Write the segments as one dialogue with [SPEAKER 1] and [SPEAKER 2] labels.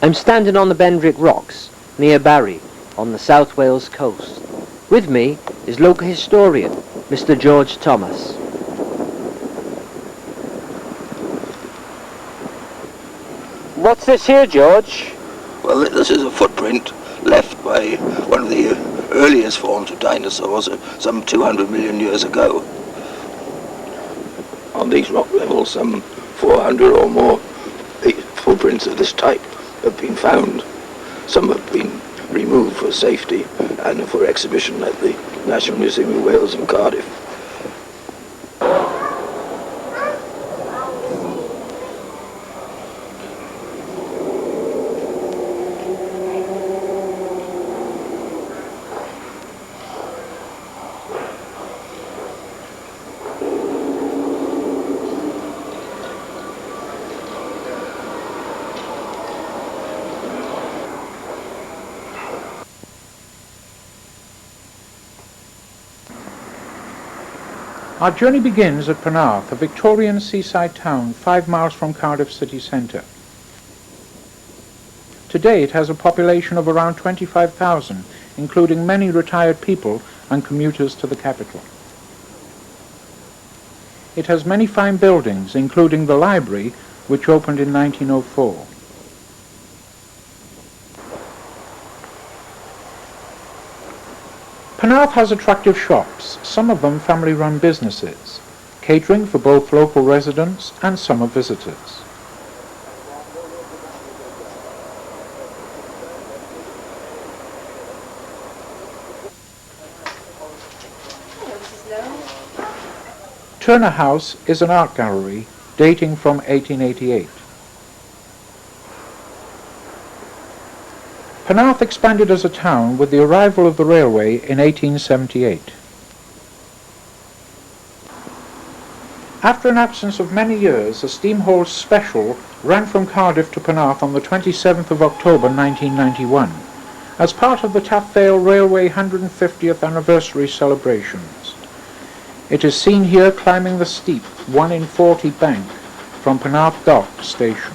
[SPEAKER 1] I'm standing on the Bendrick Rocks, near Barry, on the South Wales coast. With me is local historian, Mr. George Thomas. What's this here, George?
[SPEAKER 2] Well, this is a footprint left by one of the earliest forms of dinosaurs some 200 million years ago. On these rock levels, some 400 or more footprints of this type have been found. Some have been removed for safety and for exhibition at the National Museum of Wales in Cardiff.
[SPEAKER 3] Our journey begins at Penarth, a Victorian seaside town 5 miles from Cardiff city centre. Today it has a population of around 25,000, including many retired people and commuters to the capital. It has many fine buildings, including the library, which opened in 1904. Penarth has attractive shops, some of them family-run businesses, catering for both local residents and summer visitors. Turner House is an art gallery dating from 1888. Penarth expanded as a town with the arrival of the railway in 1878. After an absence of many years, a steam hauled special ran from Cardiff to Penarth on the 27th of October 1991 as part of the Taffvale Railway 150th anniversary celebrations. It is seen here climbing the steep 1 in 40 bank from Penarth Dock station.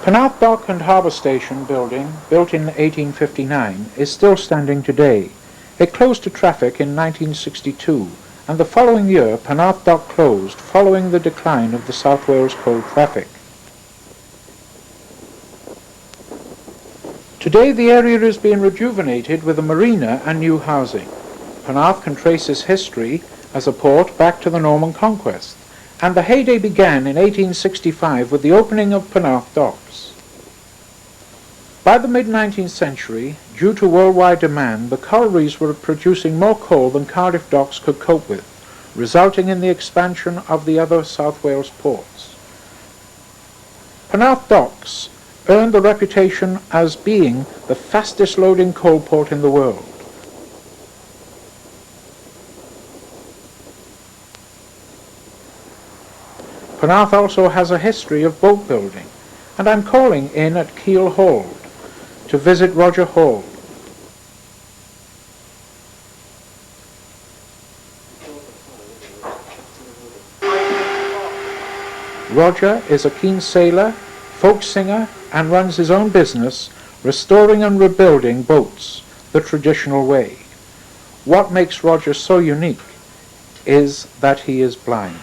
[SPEAKER 3] Penarth Dock and Harbour Station building, built in 1859, is still standing today. It closed to traffic in 1962, and the following year Penarth Dock closed following the decline of the South Wales coal traffic. Today the area is being rejuvenated with a marina and new housing. Penarth can trace its history as a port back to the Norman Conquest, and the heyday began in 1865 with the opening of Penarth Docks. By the mid-19th century, due to worldwide demand, the collieries were producing more coal than Cardiff Docks could cope with, resulting in the expansion of the other South Wales ports. Penarth Docks earned the reputation as being the fastest loading coal port in the world. Penarth also has a history of boat building, and I'm calling in at Keel Hold to visit Roger Hall. Roger is a keen sailor, folk singer, and runs his own business, restoring and rebuilding boats the traditional way. What makes Roger so unique is that he is blind.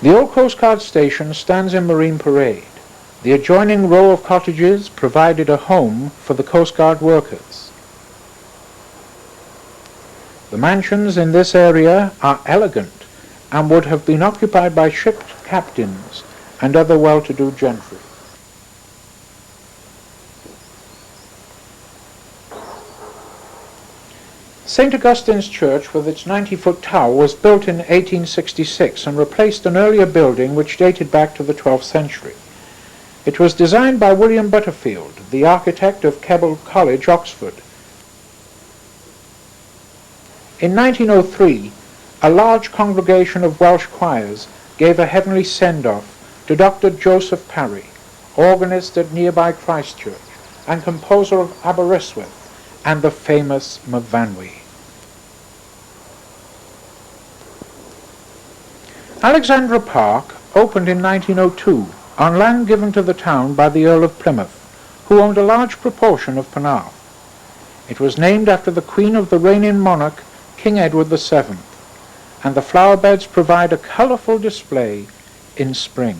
[SPEAKER 3] The old Coast Guard station stands in Marine Parade. The adjoining row of cottages provided a home for the Coast Guard workers. The mansions in this area are elegant and would have been occupied by ship captains and other well-to-do gentry. St. Augustine's Church, with its 90-foot tower, was built in 1866 and replaced an earlier building which dated back to the 12th century. It was designed by William Butterfield, the architect of Keble College, Oxford. In 1903, a large congregation of Welsh choirs gave a heavenly send-off to Dr. Joseph Parry, organist at nearby Christ Church and composer of Aberystwyth and the famous Myfanwy. Alexandra Park opened in 1902 on land given to the town by the Earl of Plymouth, who owned a large proportion of Penarth. It was named after the Queen of the reigning monarch, King Edward VII, and the flower beds provide a colourful display in spring.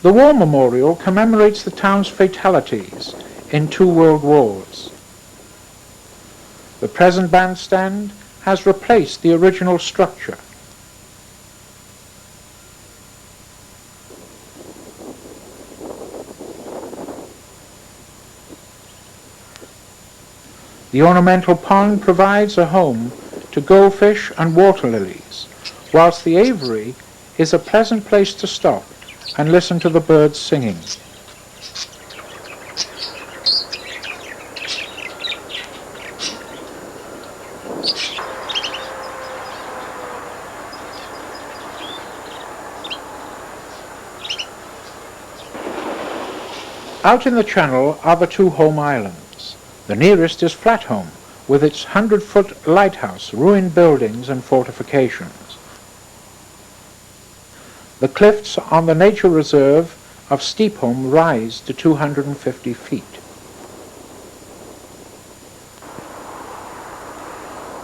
[SPEAKER 3] The War Memorial commemorates the town's fatalities in 2 world wars. The present bandstand has replaced the original structure. The ornamental pond provides a home to goldfish and water lilies, whilst the aviary is a pleasant place to stop and listen to the birds singing. Out in the channel are the 2 home islands. The nearest is Flatholm, with its 100-foot lighthouse, ruined buildings and fortifications. The cliffs on the nature reserve of Steepholm rise to 250 feet.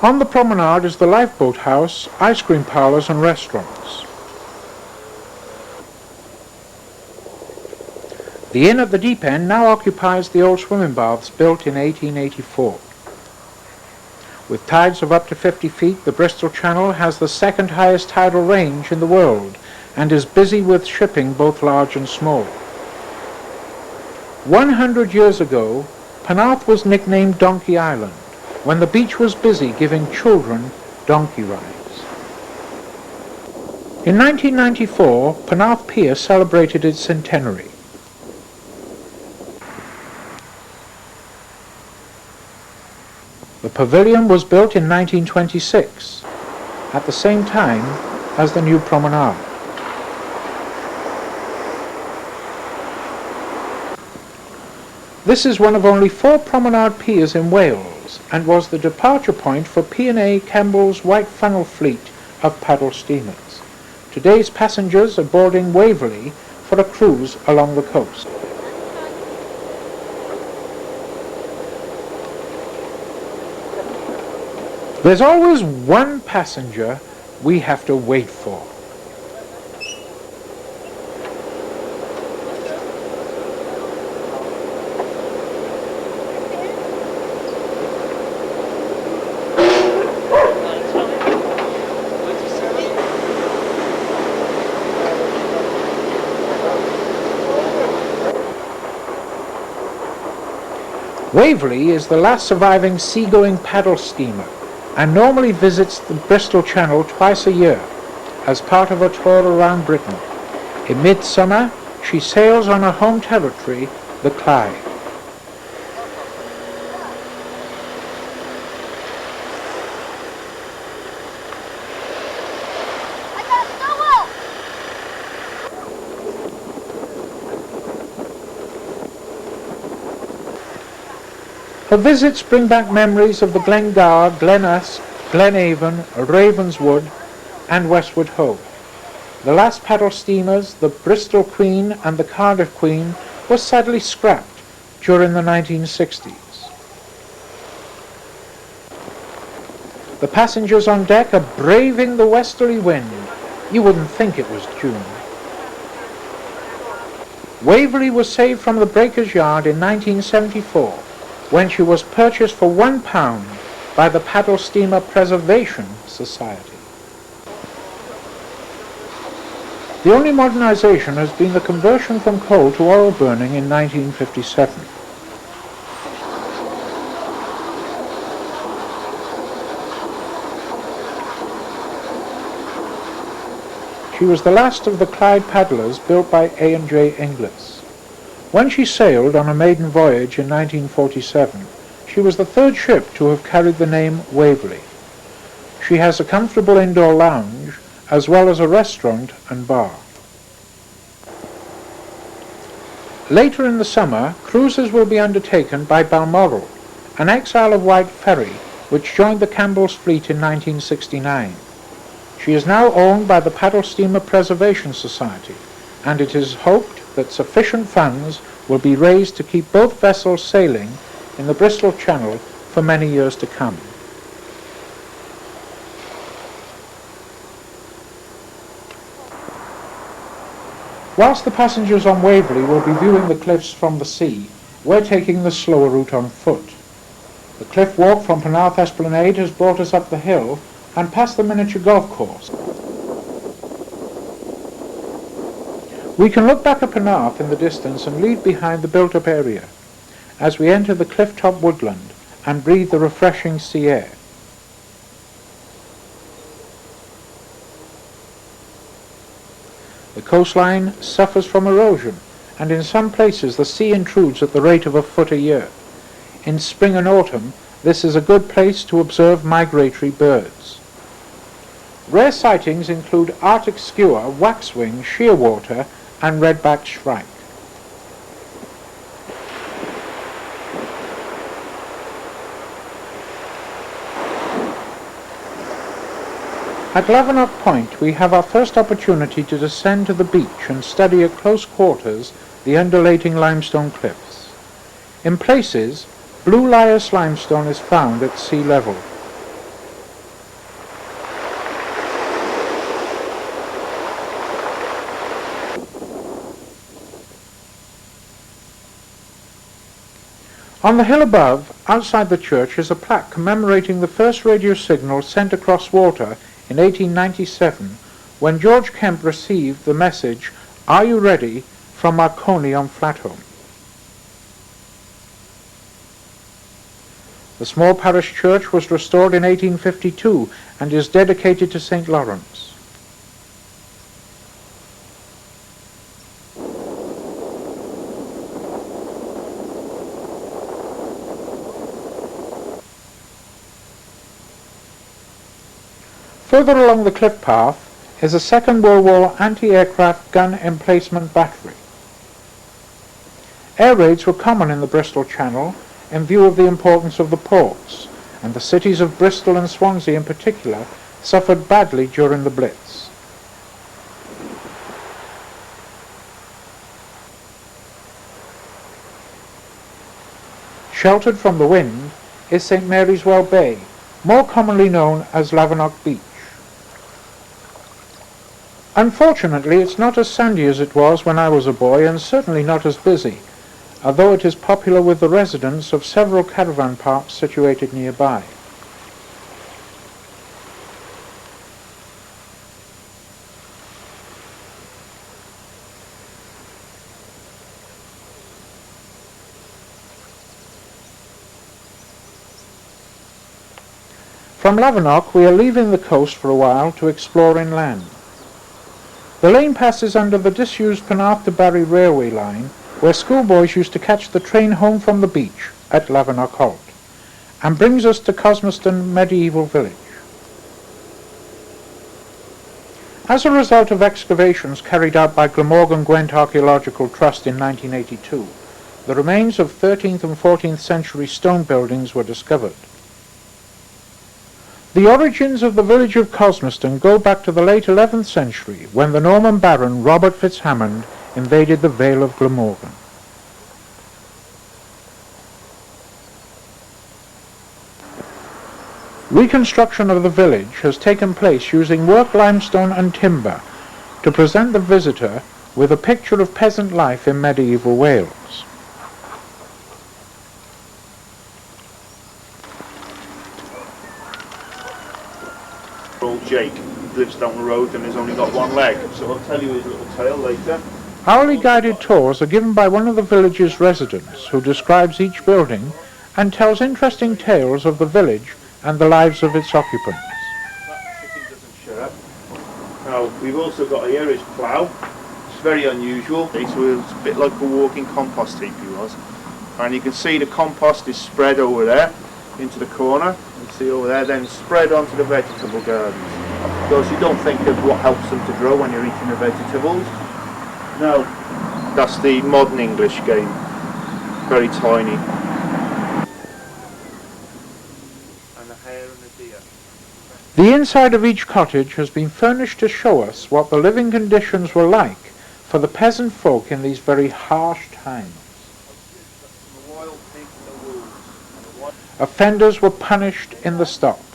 [SPEAKER 3] On the promenade is the lifeboat house, ice cream parlours and restaurants. The inn at the deep end now occupies the old swimming baths built in 1884. With tides of up to 50 feet, the Bristol Channel has the 2nd highest tidal range in the world and is busy with shipping both large and small. 100 years ago, Penarth was nicknamed Donkey Island, when the beach was busy giving children donkey rides. In 1994, Penarth Pier celebrated its centenary. The pavilion was built in 1926, at the same time as the new promenade. This is one of only 4 promenade piers in Wales and was the departure point for P&A Campbell's White Funnel fleet of paddle steamers. Today's passengers are boarding Waverley for a cruise along the coast. There's always one passenger we have to wait for. Waverley is the last surviving seagoing paddle steamer and normally visits the Bristol Channel twice a year as part of a tour around Britain. In midsummer, she sails on her home territory, the Clyde. Her visits bring back memories of the Glengar, Glenusk, Glenavon, Ravenswood and Westward Ho. The last paddle steamers, the Bristol Queen and the Cardiff Queen, were sadly scrapped during the 1960s. The passengers on deck are braving the westerly wind. You wouldn't think it was June. Waverley was saved from the breaker's yard in 1974 when she was purchased for £1 by by the Paddle Steamer Preservation Society. The only modernization has been the conversion from coal to oil burning in 1957. She was the last of the Clyde paddlers built by A&J Inglis. When she sailed on a maiden voyage in 1947, she was the third ship to have carried the name Waverley. She has a comfortable indoor lounge, as well as a restaurant and bar. Later in the summer, cruises will be undertaken by Balmoral, an ex-Isle of Wight ferry which joined the Campbell's fleet in 1969. She is now owned by the Paddle Steamer Preservation Society, and it is hoped that sufficient funds will be raised to keep both vessels sailing in the Bristol Channel for many years to come. Whilst the passengers on Waverley will be viewing the cliffs from the sea, we're taking the slower route on foot. The cliff walk from Penarth Esplanade has brought us up the hill and past the miniature golf course. We can look back at Penarth in the distance and leave behind the built-up area as we enter the cliff-top woodland and breathe the refreshing sea air. The coastline suffers from erosion, and in some places the sea intrudes at the rate of a foot a year. In spring and autumn, this is a good place to observe migratory birds. Rare sightings include Arctic skua, waxwing, shearwater, and red-backed shrike. At Lavernock Point we have our first opportunity to descend to the beach and study at close quarters the undulating limestone cliffs. In places, blue lias limestone is found at sea level. On the hill above, outside the church, is a plaque commemorating the first radio signal sent across water in 1897, when George Kemp received the message, "Are you ready?" from Marconi on Flatholm. The small parish church was restored in 1852 and is dedicated to St. Lawrence. Further along the cliff path is a Second World War anti-aircraft gun emplacement battery. Air raids were common in the Bristol Channel in view of the importance of the ports, and the cities of Bristol and Swansea in particular suffered badly during the Blitz. Sheltered from the wind is St. Mary's Well Bay, more commonly known as Lavernock Beach. Unfortunately, it's not as sandy as it was when I was a boy, and certainly not as busy, although it is popular with the residents of several caravan parks situated nearby. From Lavernock we are leaving the coast for a while to explore inland. The lane passes under the disused Penarth to Barry railway line, where schoolboys used to catch the train home from the beach at Lavernock Halt, and brings us to Cosmoston medieval village. As a result of excavations carried out by Glamorgan Gwent Archaeological Trust in 1982, the remains of 13th and 14th century stone buildings were discovered. The origins of the village of Cosmoston go back to the late 11th century, when the Norman Baron Robert Fitzhammond invaded the Vale of Glamorgan. Reconstruction of the village has taken place using worked limestone and timber to present the visitor with a picture of peasant life in medieval Wales.
[SPEAKER 4] Old Jake lives down the road and has only got one leg, so I'll tell you his little tale later.
[SPEAKER 3] Hourly guided tours are given by one of the village's residents who describes each building and tells interesting tales of the village and the lives of its occupants.
[SPEAKER 4] That chicken doesn't shut up. Now, we've also got here his plough. It's very unusual. So it's a bit like a walking compost heap he was. And you can see the compost is spread over there into the corner. You see over there, then spread onto the vegetable gardens. Because you don't think of what helps them to grow when you're eating the vegetables. No, that's the modern English game. Very tiny. And the hare and the deer.
[SPEAKER 3] The inside of each cottage has been furnished to show us what the living conditions were like for the peasant folk in these very harsh times.
[SPEAKER 4] The wild pigs and the wolves.
[SPEAKER 3] Offenders were punished in the stocks.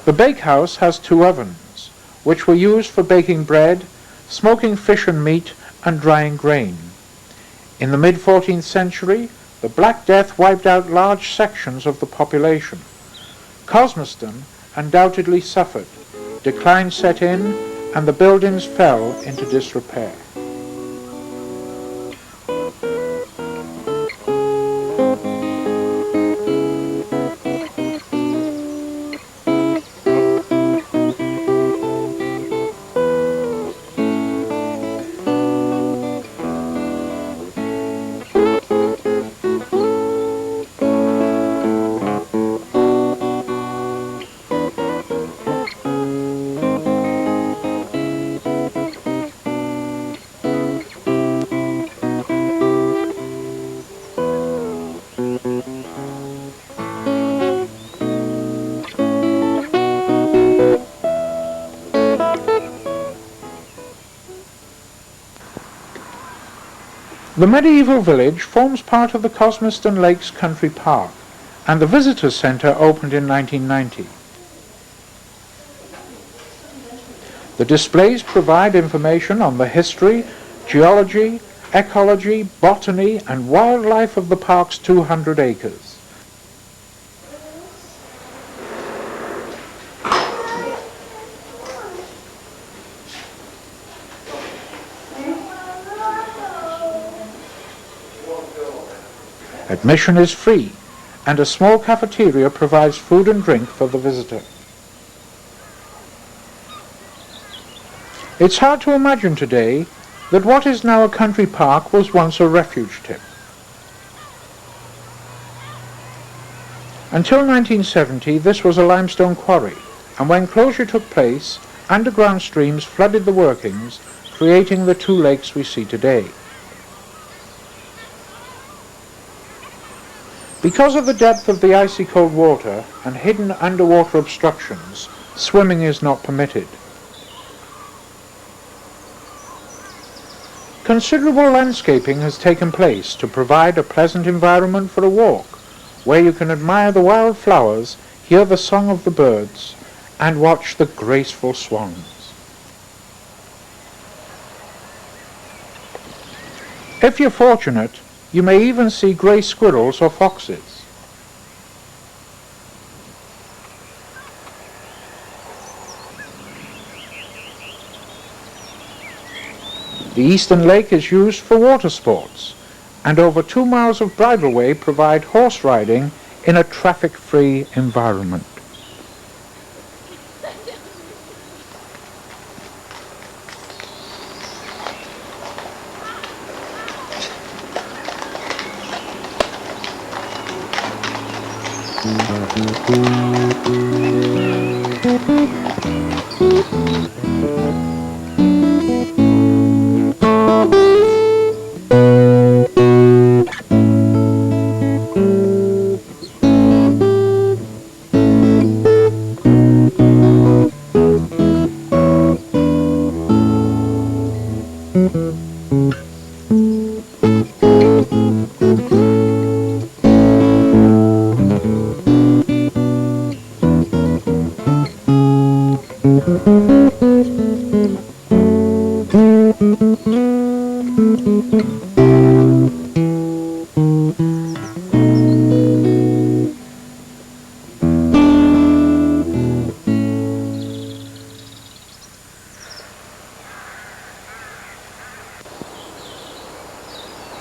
[SPEAKER 3] The bakehouse has 2 ovens, which were used for baking bread, smoking fish and meat, and drying grain. In the mid-14th century, the Black Death wiped out large sections of the population. Cosmoston undoubtedly suffered. Decline set in, and the buildings fell into disrepair. The medieval village forms part of the Cosmoston Lakes Country Park, and the Visitors Centre opened in 1990. The displays provide information on the history, geology, ecology, botany and wildlife of the park's 200 acres. Admission is free, and a small cafeteria provides food and drink for the visitor. It's hard to imagine today that what is now a country park was once a refuge tip. Until 1970, this was a limestone quarry, and when closure took place, underground streams flooded the workings, creating the 2 lakes we see today. Because of the depth of the icy cold water and hidden underwater obstructions, swimming is not permitted. Considerable landscaping has taken place to provide a pleasant environment for a walk, where you can admire the wild flowers, hear the song of the birds, and watch the graceful swans. If you're fortunate, you may even see grey squirrels or foxes. The eastern lake is used for water sports, and over 2 miles of bridleway provide horse riding in a traffic-free environment.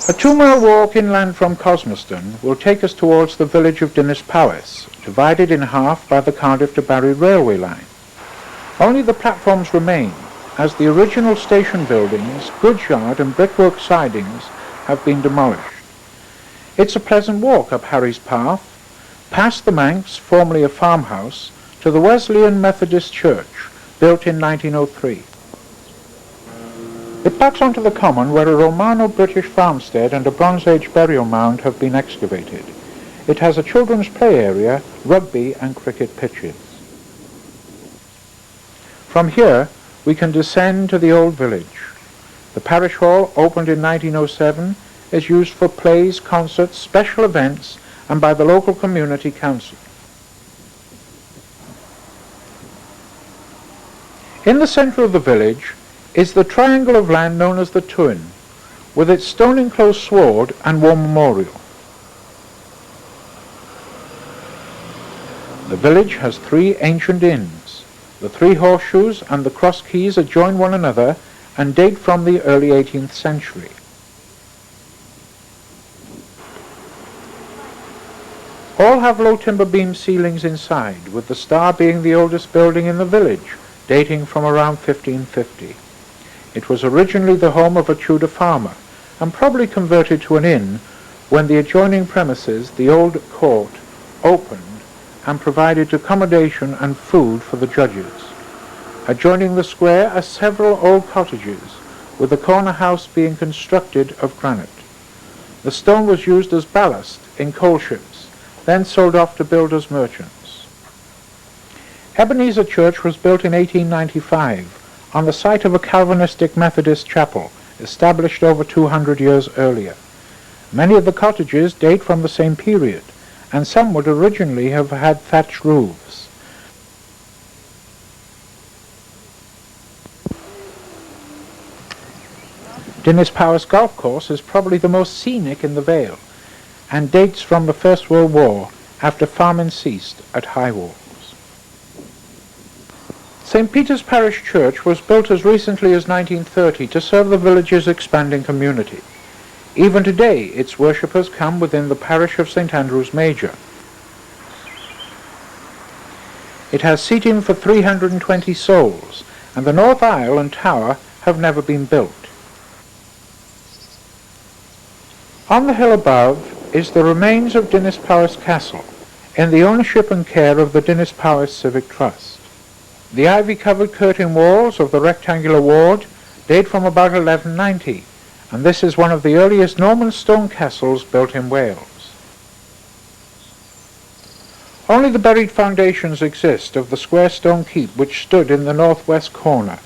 [SPEAKER 3] A 2-mile walk inland from Cosmoston will take us towards the village of Dinas Powys, divided in half by the Cardiff to Barry railway line. Only the platforms remain, as the original station buildings, goods yard and brickwork sidings have been demolished. It's a pleasant walk up Harry's Path, past the Manx, formerly a farmhouse, to the Wesleyan Methodist Church, built in 1903. It backs onto the common where a Romano-British farmstead and a Bronze Age burial mound have been excavated. It has a children's play area, rugby and cricket pitches. From here we can descend to the old village. The parish hall, opened in 1907, is used for plays, concerts, special events and by the local community council. In the centre of the village is the triangle of land known as the Tuin, with its stone-enclosed sward and war memorial. The village has 3 ancient inns. The 3 horseshoes and the cross keys adjoin one another and date from the early 18th century. All have low timber beam ceilings inside, with the Star being the oldest building in the village, dating from around 1550. It was originally the home of a Tudor farmer, and probably converted to an inn when the adjoining premises, the old court, opened and provided accommodation and food for the judges. Adjoining the square are several old cottages, with the corner house being constructed of granite. The stone was used as ballast in coal ships, then sold off to builders merchants. Ebenezer Church was built in 1895 on the site of a Calvinistic Methodist chapel established over 200 years earlier. Many of the cottages date from the same period, and some would originally have had thatched roofs. Dinas Powys Golf Course is probably the most scenic in the Vale, and dates from the First World War, after farming ceased at High Walls. St. Peter's Parish Church was built as recently as 1930 to serve the village's expanding community. Even today, its worshippers come within the parish of St. Andrew's Major. It has seating for 320 souls, and the north aisle and tower have never been built. On the hill above is the remains of Dinas Powys Castle, in the ownership and care of the Dinas Powys Civic Trust. The ivy-covered curtain walls of the rectangular ward date from about 1190, and this is one of the earliest Norman stone castles built in Wales. Only the buried foundations exist of the square stone keep which stood in the northwest corner.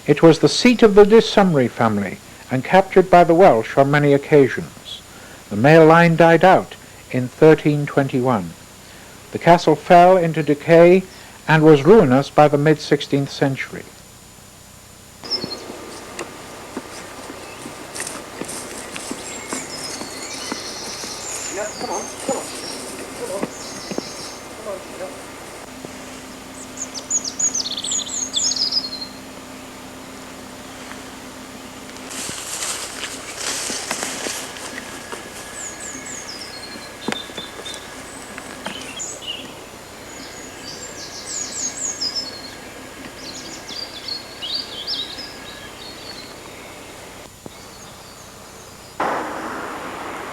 [SPEAKER 3] It was the seat of the de Sumry family and captured by the Welsh on many occasions. The male line died out in 1321. The castle fell into decay and was ruinous by the mid-16th century.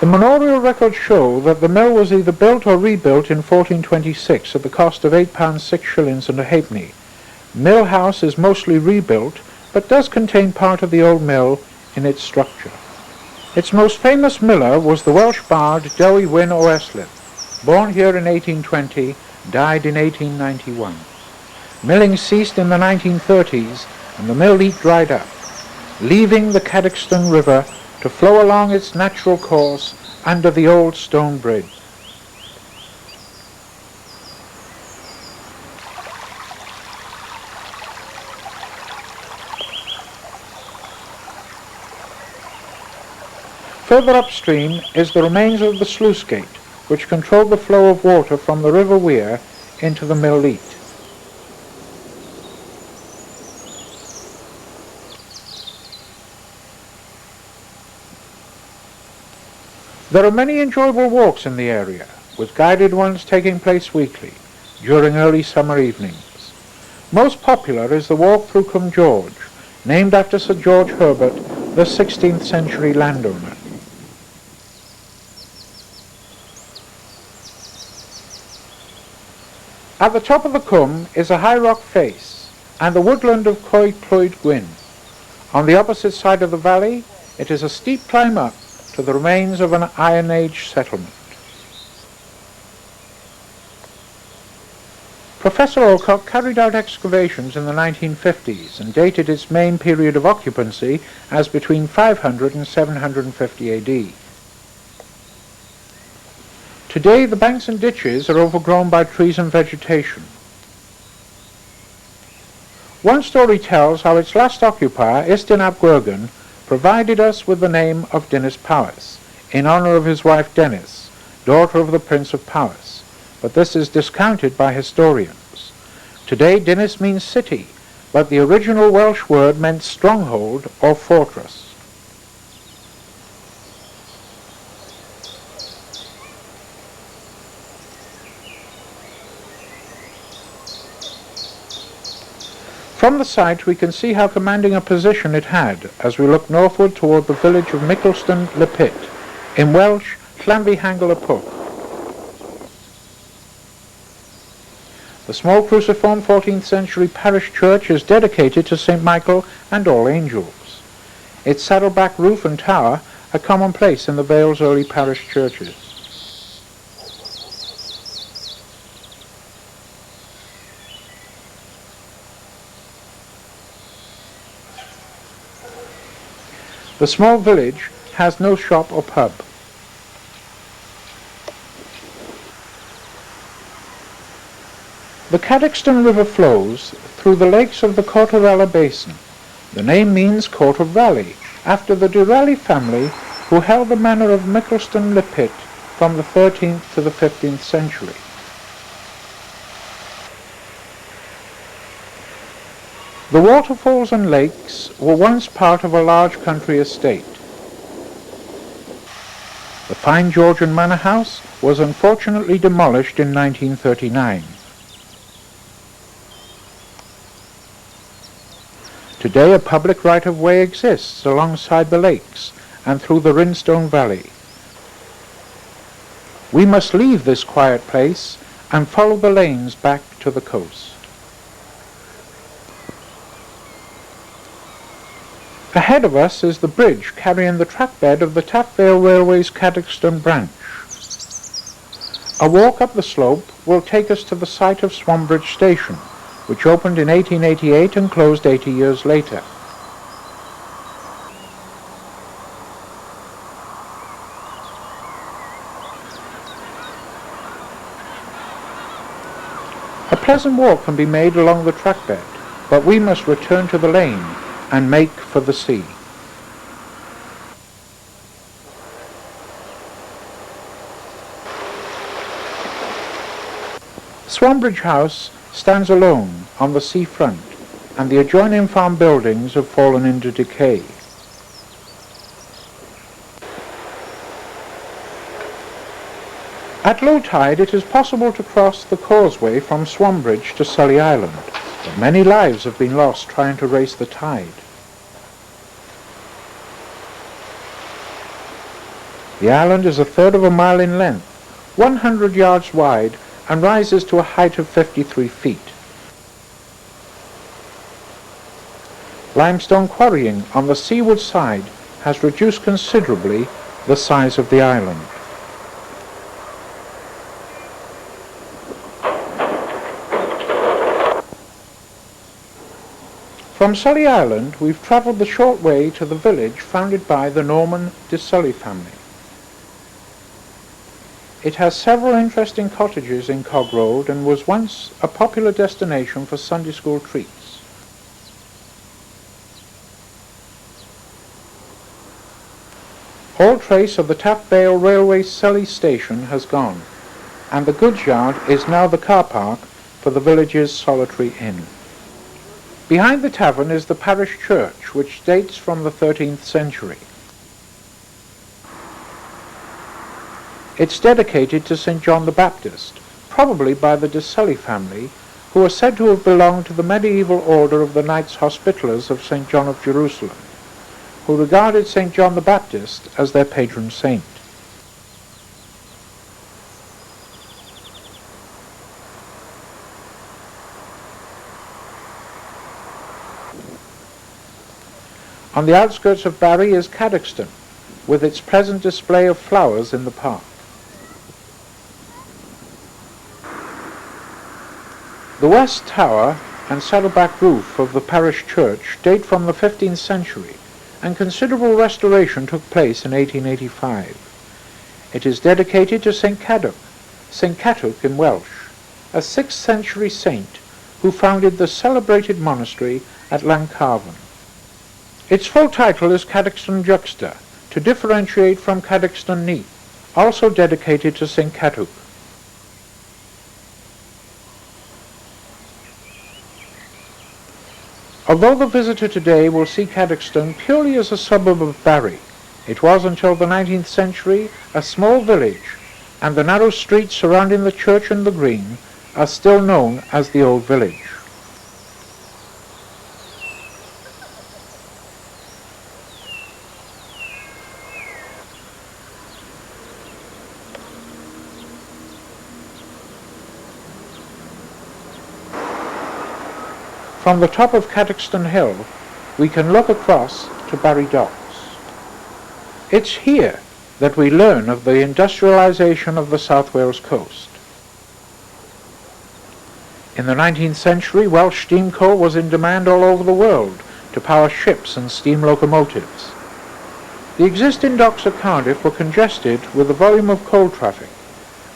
[SPEAKER 3] The manorial records show that the mill was either built or rebuilt in 1426 at the cost of £8 6 shillings and a halfpenny. Mill house is mostly rebuilt, but does contain part of the old mill in its structure. Its most famous miller was the Welsh bard Dewi Wyn o Eslyn, born here in 1820, died in 1891. Milling ceased in the 1930s and the mill leat dried up, leaving the Cadoxton River to flow along its natural course under the old stone bridge. Further upstream is the remains of the sluice gate, which controlled the flow of water from the River Wear into the mill leat. There are many enjoyable walks in the area, with guided ones taking place weekly, during early summer evenings. Most popular is the walk through Cwm George, named after Sir George Herbert, the 16th century landowner. At the top of the cwm is a high rock face and the woodland of Coed Clwyd Gwyn. On the opposite side of the valley, it is a steep climb up to the remains of an Iron Age settlement. Professor Alcock carried out excavations in the 1950s and dated its main period of occupancy as between 500 and 750 AD. Today the banks and ditches are overgrown by trees and vegetation. One story tells how its last occupier, Ystyn ap Gwyrgan, provided us with the name of Dinas Powys, in honour of his wife Dennis, daughter of the Prince of Powys, but this is discounted by historians. Today Dinas means city, but the original Welsh word meant stronghold or fortress. From the site we can see how commanding a position it had as we look northward toward the village of Mickleston le Pit, in Welsh Llanvi Hangel y Pwc. The small cruciform 14th century parish church is dedicated to St. Michael and All Angels. Its saddleback roof and tower are commonplace in the Vale's early parish churches. The small village has no shop or pub. The Cadoxton River flows through the lakes of the Cortorella Basin. The name means Court of Raleigh, after the de Raleigh family who held the manor of Mickleston le Pit from the 13th to the 15th century. The waterfalls and lakes were once part of a large country estate. The fine Georgian manor house was unfortunately demolished in 1939. Today a public right-of-way exists alongside the lakes and through the Rinstone Valley. We must leave this quiet place and follow the lanes back to the coast. Ahead of us is the bridge carrying the trackbed of the Taffvale Railway's Cadoxton branch. A walk up the slope will take us to the site of Swanbridge Station, which opened in 1888 and closed 80 years later. A pleasant walk can be made along the trackbed, but we must return to the lane and make for the sea. Swanbridge House stands alone on the seafront, and the adjoining farm buildings have fallen into decay. At low tide it is possible to cross the causeway from Swanbridge to Sully Island, but many lives have been lost trying to race the tide. The island is a third of a mile in length, 100 yards wide, and rises to a height of 53 feet. Limestone quarrying on the seaward side has reduced considerably the size of the island. From Sully Island we've travelled the short way to the village founded by the Norman de Sully family. It has several interesting cottages in Cog Road and was once a popular destination for Sunday school treats. All trace of the Taffvale Railway Sully station has gone, and the goods yard is now the car park for the village's solitary inn. Behind the tavern is the parish church, which dates from the 13th century. It's dedicated to St. John the Baptist, probably by the de Sully family, who are said to have belonged to the medieval order of the Knights Hospitallers of St. John of Jerusalem, who regarded St. John the Baptist as their patron saint. On the outskirts of Barry is Cadoxton, with its present display of flowers in the park. The west tower and saddleback roof of the parish church date from the 15th century, and considerable restoration took place in 1885. It is dedicated to St. Cadwch in Welsh, a 6th century saint who founded the celebrated monastery at Llancarvan. Its full title is Cadoxton Juxta, to differentiate from Cadoxton Ni, also dedicated to St. Cadwch. Although the visitor today will see Cadoxton purely as a suburb of Barry, it was until the 19th century a small village, and the narrow streets surrounding the church and the green are still known as the Old Village. From the top of Cadoxton Hill, we can look across to Barry Docks. It's here that we learn of the industrialization of the South Wales coast. In the 19th century, Welsh steam coal was in demand all over the world to power ships and steam locomotives. The existing docks at Cardiff were congested with the volume of coal traffic,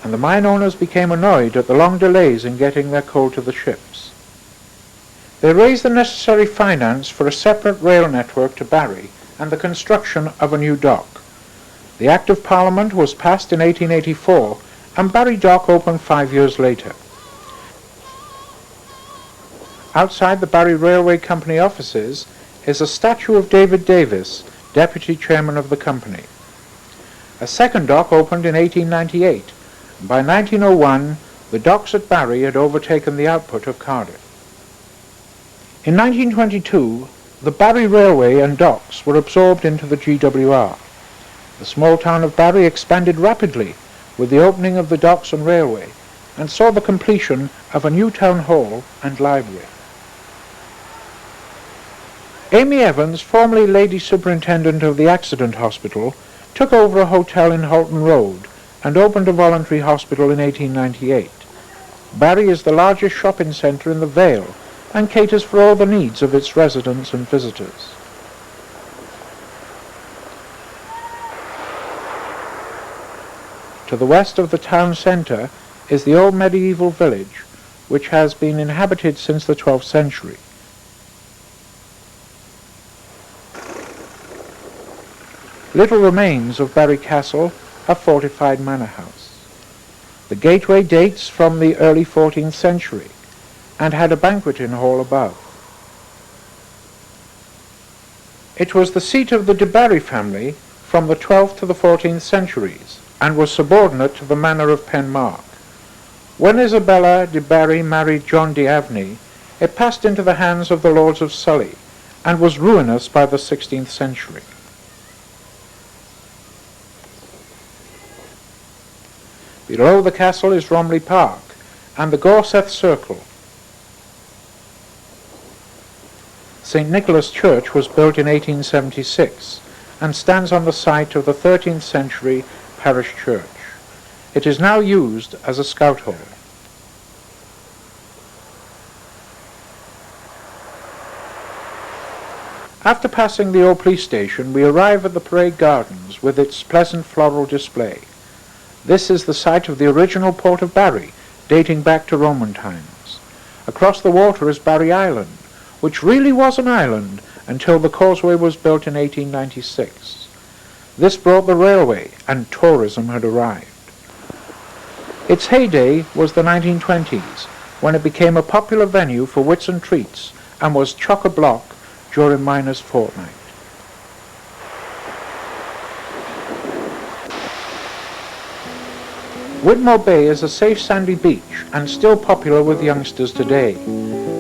[SPEAKER 3] and the mine owners became annoyed at the long delays in getting their coal to the ships. They raised the necessary finance for a separate rail network to Barry and the construction of a new dock. The Act of Parliament was passed in 1884 and Barry Dock opened 5 years later. Outside the Barry Railway Company offices is a statue of David Davis, Deputy Chairman of the company. A second dock opened in 1898, and by 1901 the docks at Barry had overtaken the output of Cardiff. In 1922, the Barry Railway and docks were absorbed into the GWR. The small town of Barry expanded rapidly with the opening of the docks and railway, and saw the completion of a new town hall and library. Amy Evans, formerly Lady Superintendent of the Accident Hospital, took over a hotel in Halton Road and opened a voluntary hospital in 1898. Barry is the largest shopping centre in the Vale and caters for all the needs of its residents and visitors. To the west of the town centre is the old medieval village, which has been inhabited since the 12th century. Little remains of Barry Castle, a fortified manor house. The gateway dates from the early 14th century and had a banqueting hall above. It was the seat of the de Barry family from the 12th to the 14th centuries and was subordinate to the manor of Penmark. When Isabella de Barry married John de Avney, it passed into the hands of the Lords of Sully and was ruinous by the 16th century. Below the castle is Romley Park and the Gorseth Circle. St. Nicholas Church was built in 1876 and stands on the site of the 13th century parish church. It is now used as a scout hall. After passing the old police station, we arrive at the Parade Gardens with its pleasant floral display. This is the site of the original port of Barry, dating back to Roman times. Across the water is Barry Island, which really was an island until the causeway was built in 1896. This brought the railway, and tourism had arrived. Its heyday was the 1920s, when it became a popular venue for wits and treats and was chock-a-block during Miners' Fortnight. Whitmore Bay is a safe sandy beach and still popular with youngsters today.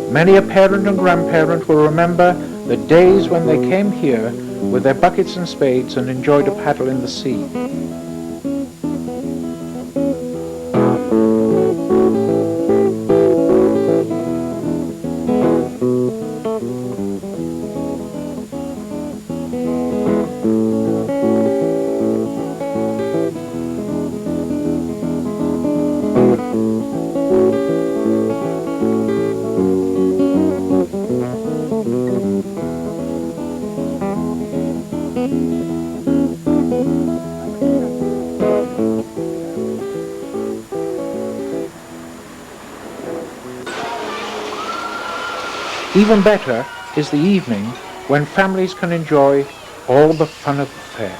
[SPEAKER 3] Many a parent and grandparent will remember the days when they came here with their buckets and spades and enjoyed a paddle in the sea. Even better is the evening when families can enjoy all the fun of the fair.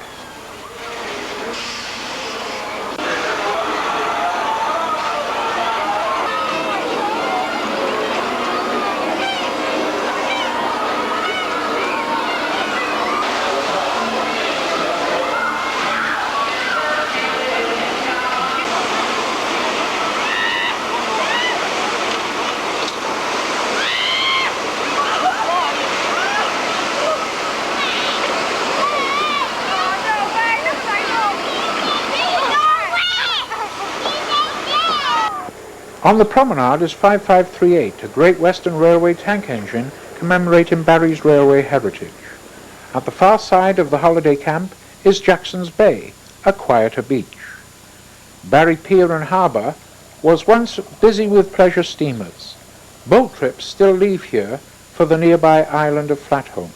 [SPEAKER 3] On the promenade is 5538, a Great Western Railway tank engine commemorating Barry's railway heritage. At the far side of the holiday camp is Jackson's Bay, a quieter beach. Barry Pier and Harbour was once busy with pleasure steamers. Boat trips still leave here for the nearby island of Flatholm.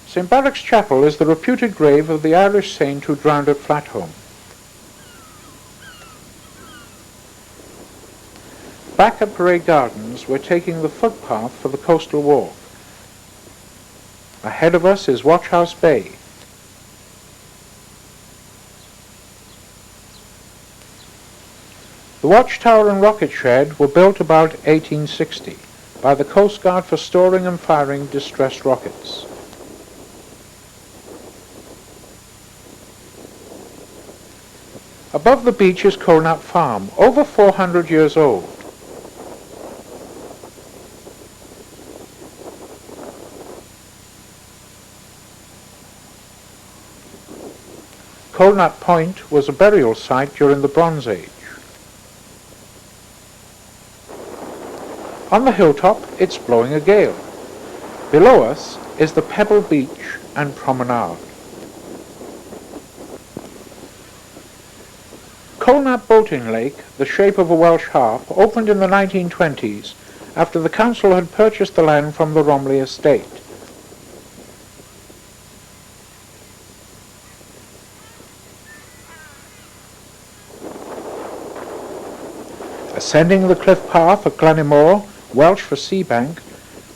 [SPEAKER 3] St. Barrack's Chapel is the reputed grave of the Irish saint who drowned at Flatholm. Back at Parade Gardens, we're taking the footpath for the coastal walk. Ahead of us is Watchhouse Bay. The watchtower and rocket shed were built about 1860 by the Coast Guard for storing and firing distressed rockets. Above the beach is Colnap Farm, over 400 years old. Colnap Point was a burial site during the Bronze Age. On the hilltop, it's blowing a gale. Below us is the Pebble Beach and Promenade. Colnap Boating Lake, the shape of a Welsh harp, opened in the 1920s after the council had purchased the land from the Romley estate. Ascending the cliff path at Glannymore, Welsh for Seabank,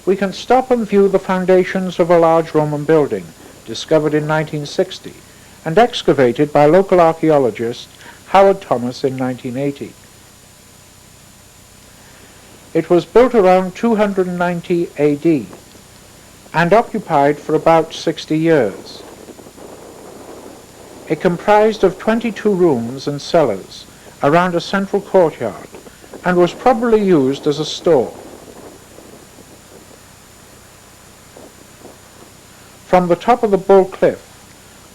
[SPEAKER 3] we can stop and view the foundations of a large Roman building, discovered in 1960 and excavated by local archaeologist Howard Thomas in 1980. It was built around 290 AD and occupied for about 60 years. It comprised of 22 rooms and cellars around a central courtyard and was probably used as a store. From the top of the Bull Cliff,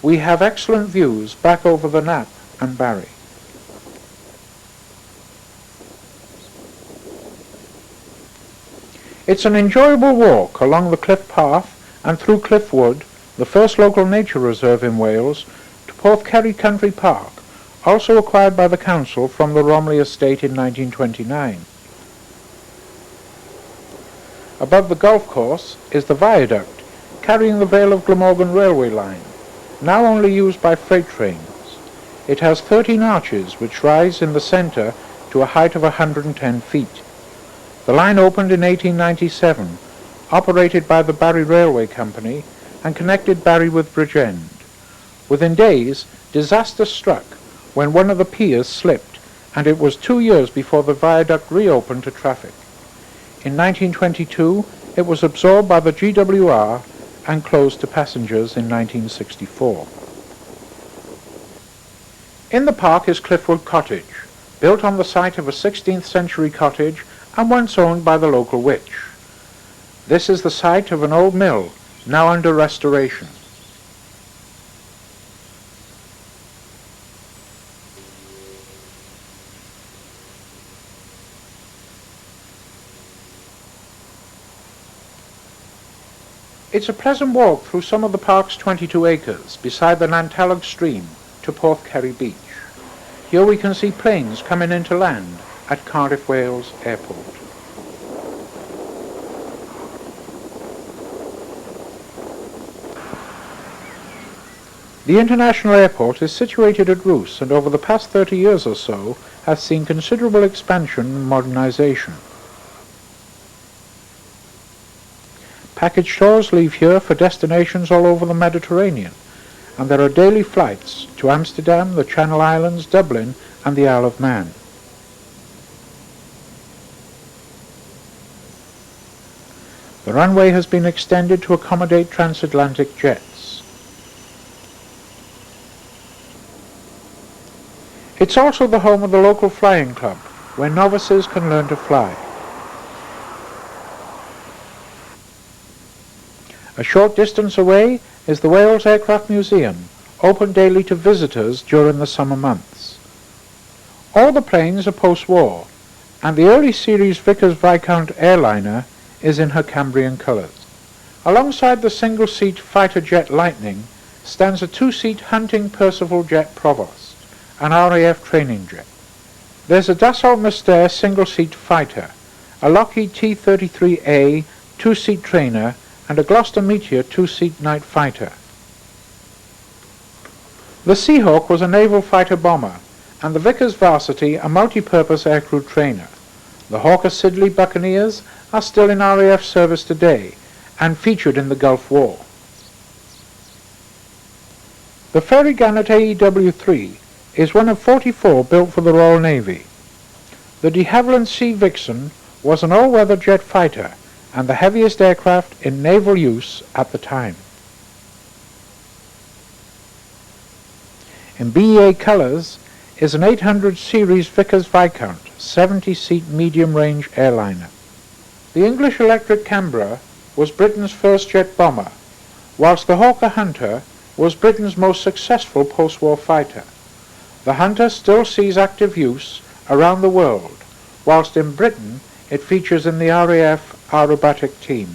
[SPEAKER 3] we have excellent views back over the Knapp and Barry. It's an enjoyable walk along the cliff path and through Cliff Wood, the first local nature reserve in Wales, to Porthcurry Country Park, also acquired by the council from the Romley estate in 1929. Above the golf course is the viaduct carrying the Vale of Glamorgan railway line, now only used by freight trains. It has 13 arches which rise in the centre to a height of 110 feet. The line opened in 1897, operated by the Barry Railway Company, and connected Barry with Bridgend. Within days, disaster struck when one of the piers slipped, and it was 2 years before the viaduct reopened to traffic. In 1922, it was absorbed by the GWR and closed to passengers in 1964. In the park is Cliffwood Cottage, built on the site of a 16th century cottage and once owned by the local witch. This is the site of an old mill, now under restoration. It's a pleasant walk through some of the park's 22 acres, beside the Nantalog stream, to Porthcurry Beach. Here we can see planes coming into land at Cardiff, Wales Airport. The international airport is situated at Roos and over the past 30 years or so has seen considerable expansion and modernisation. Package stores leave here for destinations all over the Mediterranean, and there are daily flights to Amsterdam, the Channel Islands, Dublin and the Isle of Man. The runway has been extended to accommodate transatlantic jets. It's also the home of the local flying club, where novices can learn to fly. A short distance away is the Wales Aircraft Museum, open daily to visitors during the summer months. All the planes are post-war, and the early series Vickers-Viscount airliner is in her Cambrian colours. Alongside the single-seat fighter jet Lightning stands a two-seat Hunting Percival jet Provost, an RAF training jet. There's a Dassault Mystère single-seat fighter, a Lockheed T-33A two-seat trainer, and a Gloucester Meteor two-seat night fighter. The Seahawk was a naval fighter bomber, and the Vickers Varsity a multi-purpose aircrew trainer. The Hawker Siddeley Buccaneers are still in RAF service today, and featured in the Gulf War. The Ferry Gannet AEW-3 is one of 44 built for the Royal Navy. The de Havilland Sea Vixen was an all-weather jet fighter, and the heaviest aircraft in naval use at the time. In BEA colours is an 800 series Vickers-Viscount 70-seat medium-range airliner. The English Electric Canberra was Britain's first jet bomber, whilst the Hawker Hunter was Britain's most successful post-war fighter. The Hunter still sees active use around the world, whilst in Britain it features in the RAF aerobatic teams.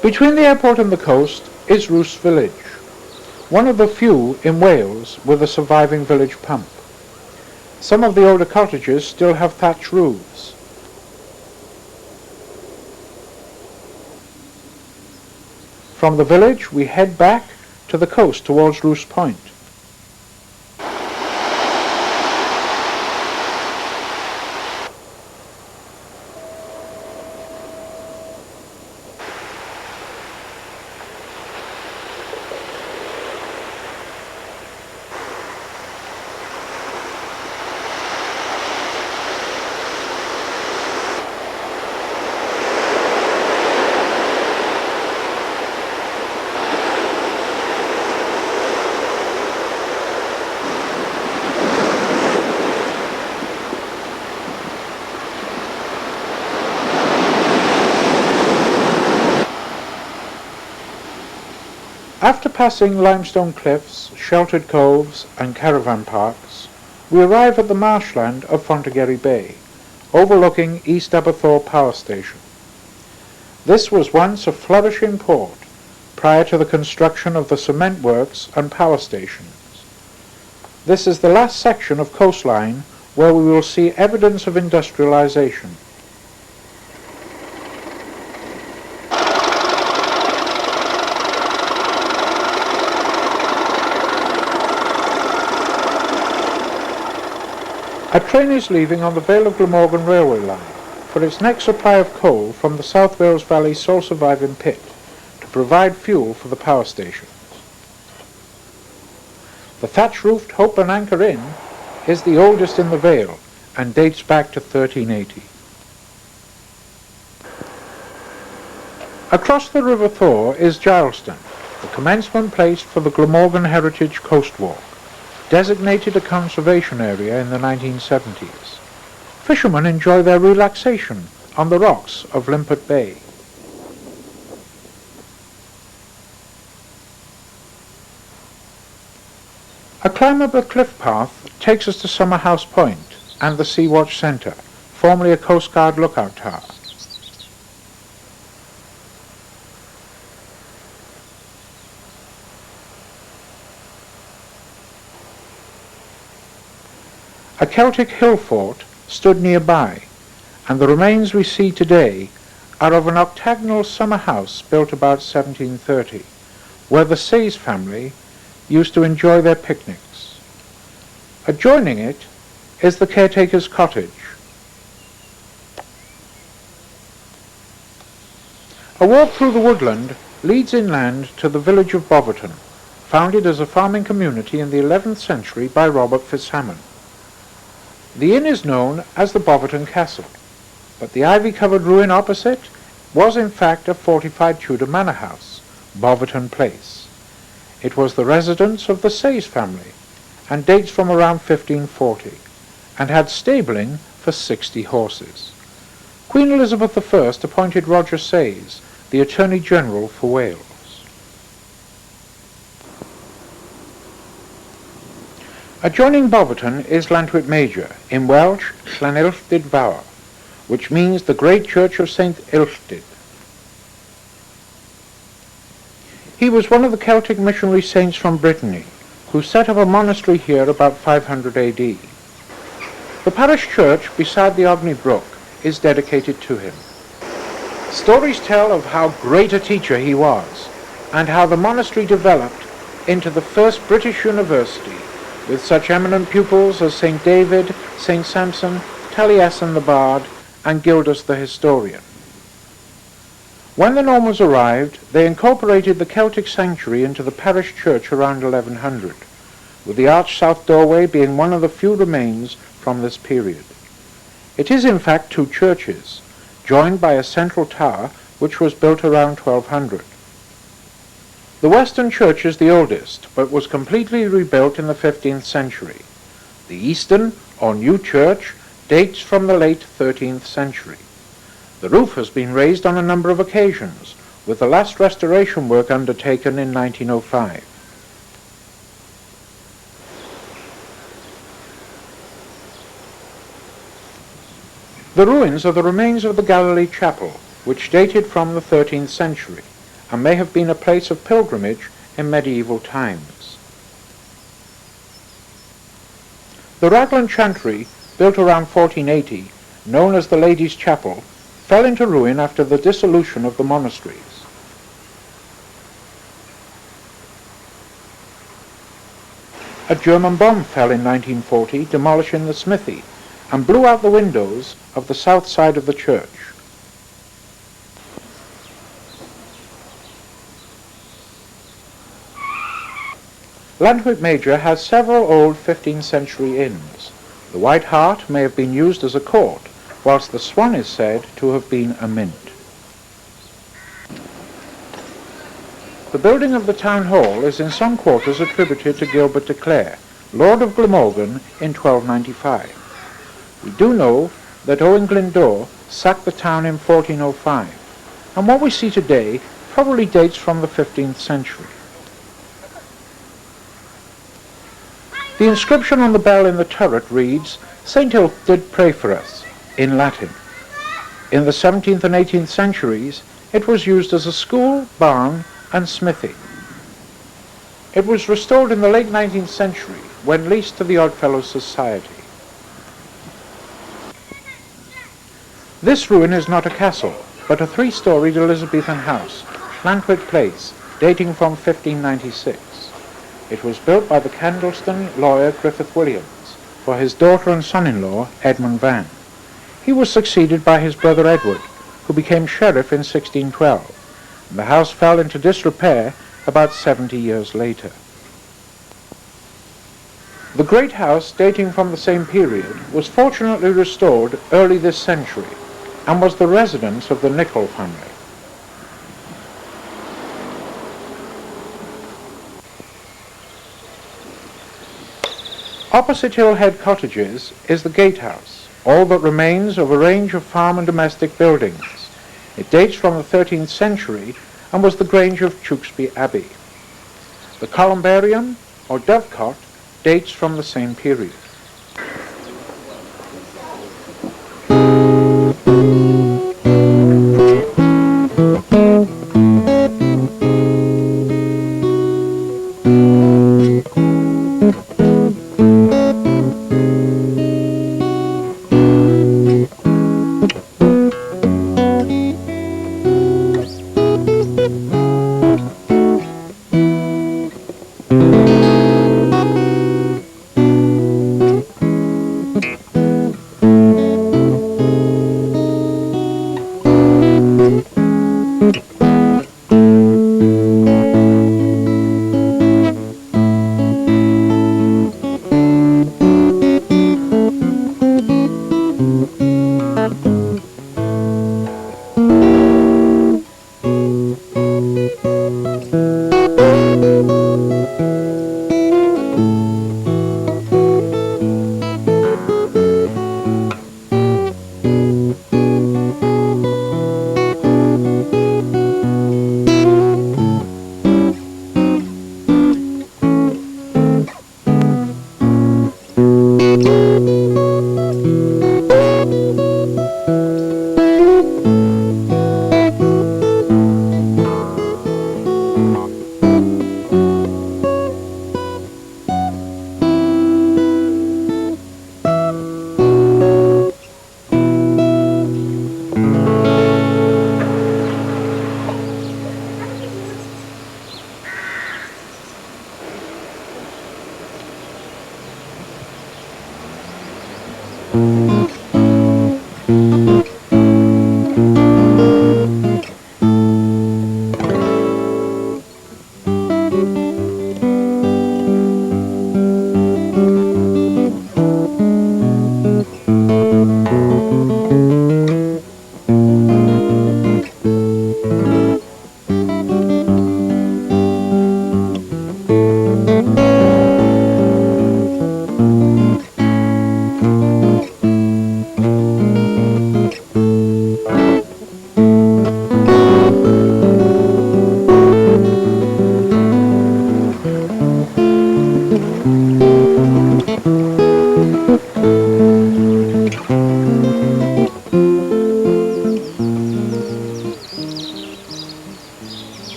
[SPEAKER 3] Between the airport and the coast is Roos Village, one of the few in Wales with a surviving village pump. Some of the older cottages still have thatched roofs. From the village we head back to the coast towards Roos Point. After passing limestone cliffs, sheltered coves and caravan parks, we arrive at the marshland of Fontagerry Bay, overlooking East Aberthaw Power Station. This was once a flourishing port, prior to the construction of the cement works and power stations. This is the last section of coastline where we will see evidence of industrialization. A train is leaving on the Vale of Glamorgan railway line for its next supply of coal from the South Wales Valley sole surviving pit to provide fuel for the power stations. The thatch-roofed Hope and Anchor Inn is the oldest in the Vale and dates back to 1380. Across the River Thor is Gileston, the commencement place for the Glamorgan Heritage Coast Walk, designated a conservation area in the 1970s. Fishermen enjoy their relaxation on the rocks of Limpert Bay. A climb up a cliff path takes us to Summerhouse Point and the Sea-Watch Centre, formerly a Coast Guard lookout tower. A Celtic hill fort stood nearby, and the remains we see today are of an octagonal summer house built about 1730, where the Sayes family used to enjoy their picnics. Adjoining it is the caretaker's cottage. A walk through the woodland leads inland to the village of Boverton, founded as a farming community in the 11th century by Robert Fitzhamon. The inn is known as the Boverton Castle, but the ivy-covered ruin opposite was in fact a fortified Tudor manor house, Boverton Place. It was the residence of the Sayes family and dates from around 1540 and had stabling for 60 horses. Queen Elizabeth I appointed Roger Sayes the Attorney General for Wales. Adjoining Boverton is Llantwit Major, in Welsh Llanilftyd Fawr, which means the great church of St. Ilftyd. He was one of the Celtic missionary saints from Brittany, who set up a monastery here about 500 AD. The parish church beside the Ogny Brook is dedicated to him. Stories tell of how great a teacher he was, and how the monastery developed into the first British university, with such eminent pupils as St. David, St. Samson, Taliesin the Bard, and Gildas the Historian. When the Normans arrived, they incorporated the Celtic sanctuary into the parish church around 1100, with the arched south doorway being one of the few remains from this period. It is in fact two churches, joined by a central tower which was built around 1200. The western church is the oldest, but was completely rebuilt in the 15th century. The eastern, or new church, dates from the late 13th century. The roof has been raised on a number of occasions, with the last restoration work undertaken in 1905. The ruins are the remains of the Galilee Chapel, which dated from the 13th century, and may have been a place of pilgrimage in medieval times. The Raglan Chantry, built around 1480, known as the Ladies' Chapel, fell into ruin after the dissolution of the monasteries. A German bomb fell in 1940, demolishing the smithy, and blew out the windows of the south side of the church. Llantwit Major has several old 15th century inns. The White Hart may have been used as a court, whilst the Swan is said to have been a mint. The building of the town hall is in some quarters attributed to Gilbert de Clare, Lord of Glamorgan, in 1295. We do know that Owen Glyndwr sacked the town in 1405, and what we see today probably dates from the 15th century. The inscription on the bell in the turret reads, "St. Ilftyd, pray for us," in Latin. In the 17th and 18th centuries, it was used as a school, barn, and smithy. It was restored in the late 19th century when leased to the Oddfellows Society. This ruin is not a castle, but a three-storied Elizabethan house, Llantwit Place, dating from 1596. It was built by the Candleston lawyer Griffith Williams for his daughter and son-in-law Edmund Van. He was succeeded by his brother Edward, who became sheriff in 1612, and the house fell into disrepair about 70 years later. The great house, dating from the same period, was fortunately restored early this century and was the residence of the Nicol family. Opposite Hillhead Cottages is the gatehouse, all that remains of a range of farm and domestic buildings. It dates from the 13th century and was the grange of Tewkesbury Abbey. The columbarium, or dovecot, dates from the same period.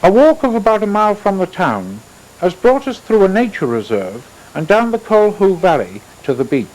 [SPEAKER 3] A walk of about a mile from the town has brought us through a nature reserve and down the Colehoo Valley to the beach.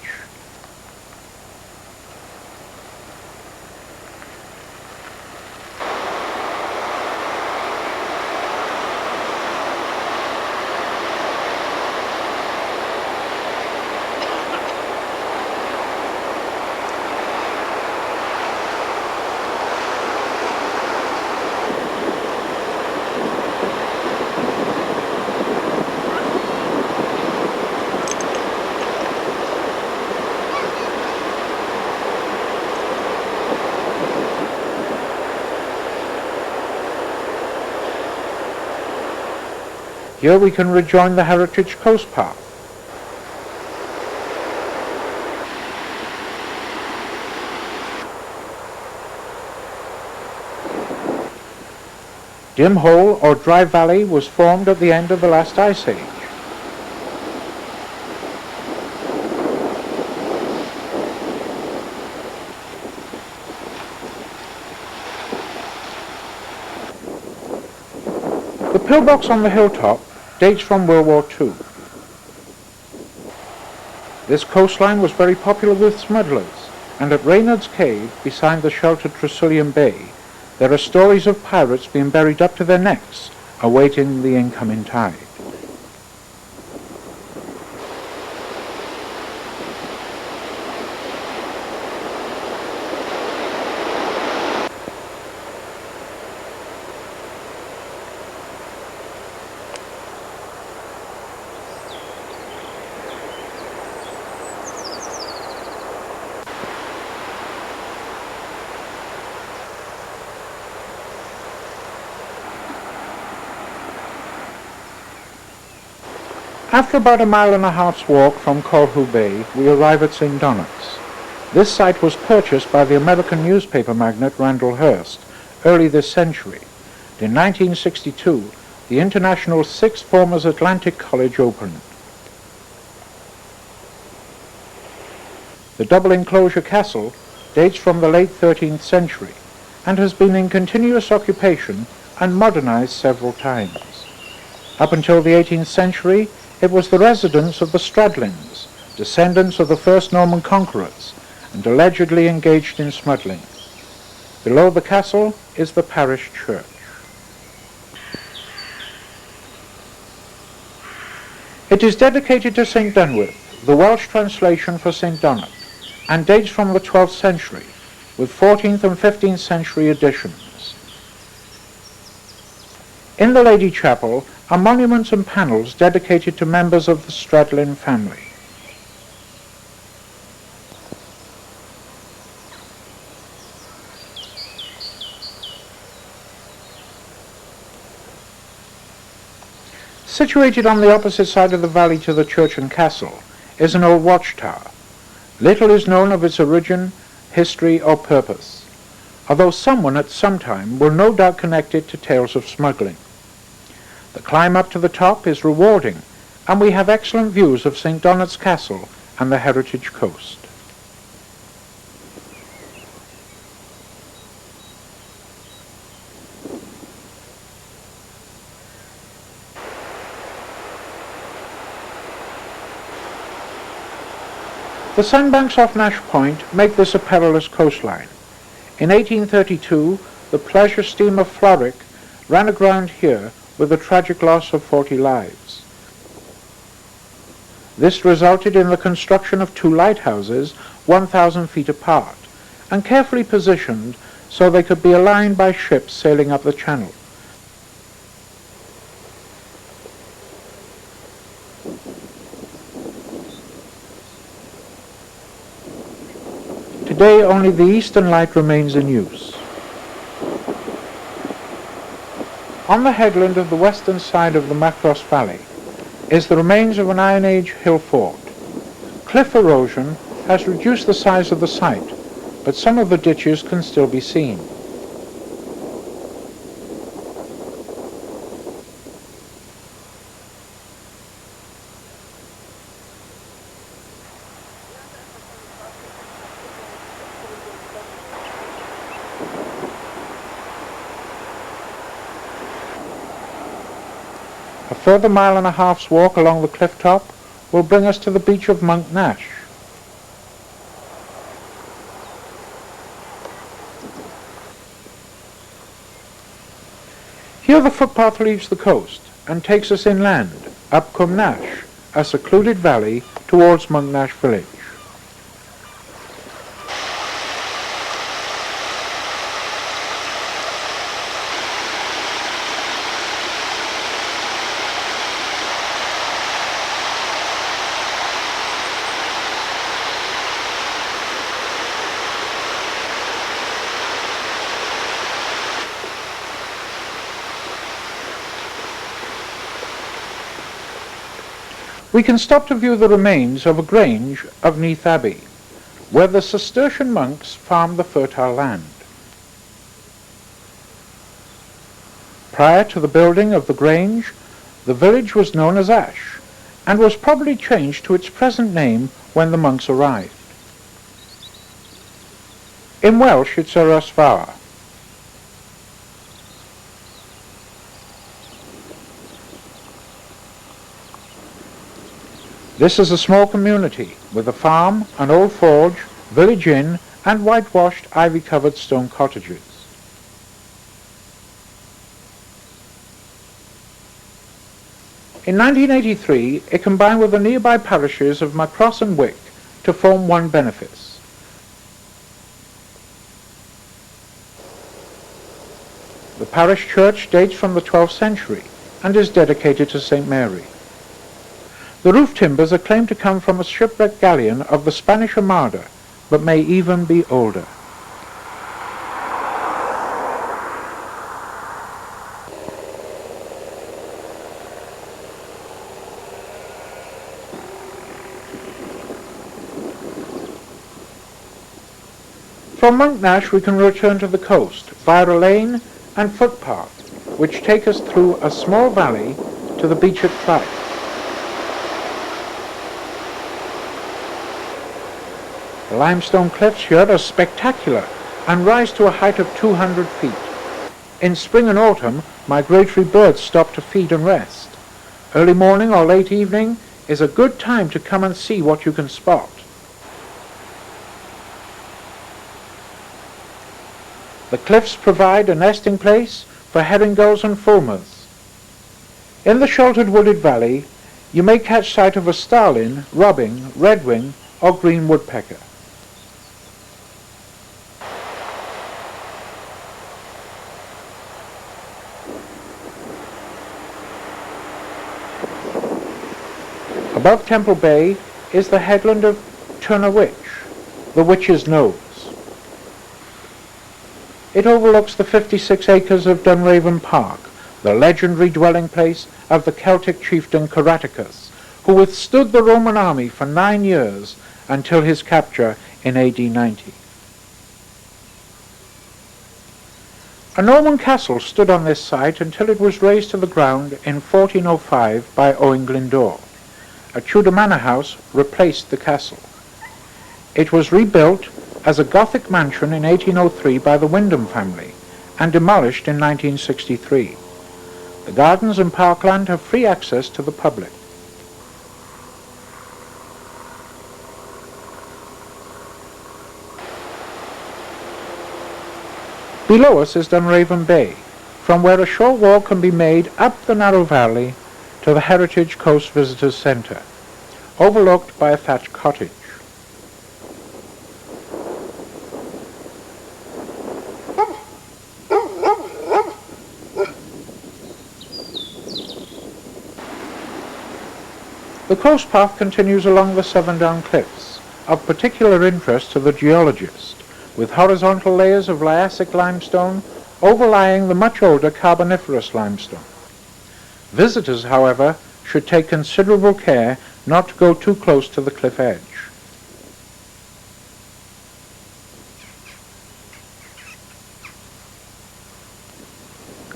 [SPEAKER 3] Here we can rejoin the Heritage Coast Path. Dim Hole or Dry Valley was formed at the end of the last ice age. The pillbox on the hilltop dates from World War II. This coastline was very popular with smugglers, and at Reynard's Cave, beside the sheltered Tresullian Bay, there are stories of pirates being buried up to their necks, awaiting the incoming tide. After about a mile and a half's walk from Corfu Bay, we arrive at St. Donat's. This site was purchased by the American newspaper magnate Randall Hearst early this century. In 1962, the International Sixth Formers Atlantic College opened. The double enclosure castle dates from the late 13th century and has been in continuous occupation and modernized several times. Up until the 18th century, it was the residence of the Stradlins, descendants of the first Norman conquerors, and allegedly engaged in smuggling. Below the castle is the parish church. It is dedicated to St. Dunwith, the Welsh translation for St. Donat, and dates from the 12th century, with 14th and 15th century additions. In the Lady Chapel are monuments and panels dedicated to members of the Stradlin family. Situated on the opposite side of the valley to the church and castle is an old watchtower. Little is known of its origin, history or purpose, although someone at some time will no doubt connect it to tales of smuggling. The climb up to the top is rewarding, and we have excellent views of St. Donat's Castle and the Heritage Coast. The sandbanks off Nash Point make this a perilous coastline. In 1832, the pleasure steamer Floric ran aground here with a tragic loss of 40 lives. This resulted in the construction of two lighthouses 1,000 feet apart and carefully positioned so they could be aligned by ships sailing up the channel. Today only the eastern light remains in use. On the headland of the western side of the Macross Valley is the remains of an Iron Age hill fort. Cliff erosion has reduced the size of the site, but some of the ditches can still be seen. A further mile and a half's walk along the cliff top will bring us to the beach of Monk Nash. Here the footpath leaves the coast and takes us inland, up Cwm Nash, a secluded valley towards Monk Nash village. We can stop to view the remains of a grange of Neath Abbey, where the Cistercian monks farmed the fertile land. Prior to the building of the grange, the village was known as Ash, and was probably changed to its present name when the monks arrived. In Welsh it's Yrosfawr. This is a small community with a farm, an old forge, village inn and whitewashed ivy-covered stone cottages. In 1983 it combined with the nearby parishes of Macross and Wick to form one benefice. The parish church dates from the 12th century and is dedicated to St. Mary. The roof timbers are claimed to come from a shipwrecked galleon of the Spanish Armada, but may even be older. From Monknash we can return to the coast via a lane and footpath which take us through a small valley to the beach at Clyde. The limestone cliffs here are spectacular and rise to a height of 200 feet. In spring and autumn, migratory birds stop to feed and rest. Early morning or late evening is a good time to come and see what you can spot. The cliffs provide a nesting place for herring gulls and fulmars. In the sheltered wooded valley, you may catch sight of a starling, robin, redwing, or green woodpecker. Above Temple Bay is the headland of Turnawitch, the Witch's Nose. It overlooks the 56 acres of Dunraven Park, the legendary dwelling place of the Celtic chieftain Caraticus, who withstood the Roman army for 9 years until his capture in AD 90. A Norman castle stood on this site until it was razed to the ground in 1405 by Owen Glyndwr. A Tudor manor house replaced the castle. It was rebuilt as a Gothic mansion in 1803 by the Wyndham family and demolished in 1963. The gardens and parkland have free access to the public. Below us is Dunraven Bay, from where a short walk can be made up the narrow valley to the Heritage Coast Visitors Centre, overlooked by a thatched cottage. The coast path continues along the Severn Down Cliffs, of particular interest to the geologist, with horizontal layers of Liassic limestone overlying the much older Carboniferous limestone. Visitors, however, should take considerable care not to go too close to the cliff edge.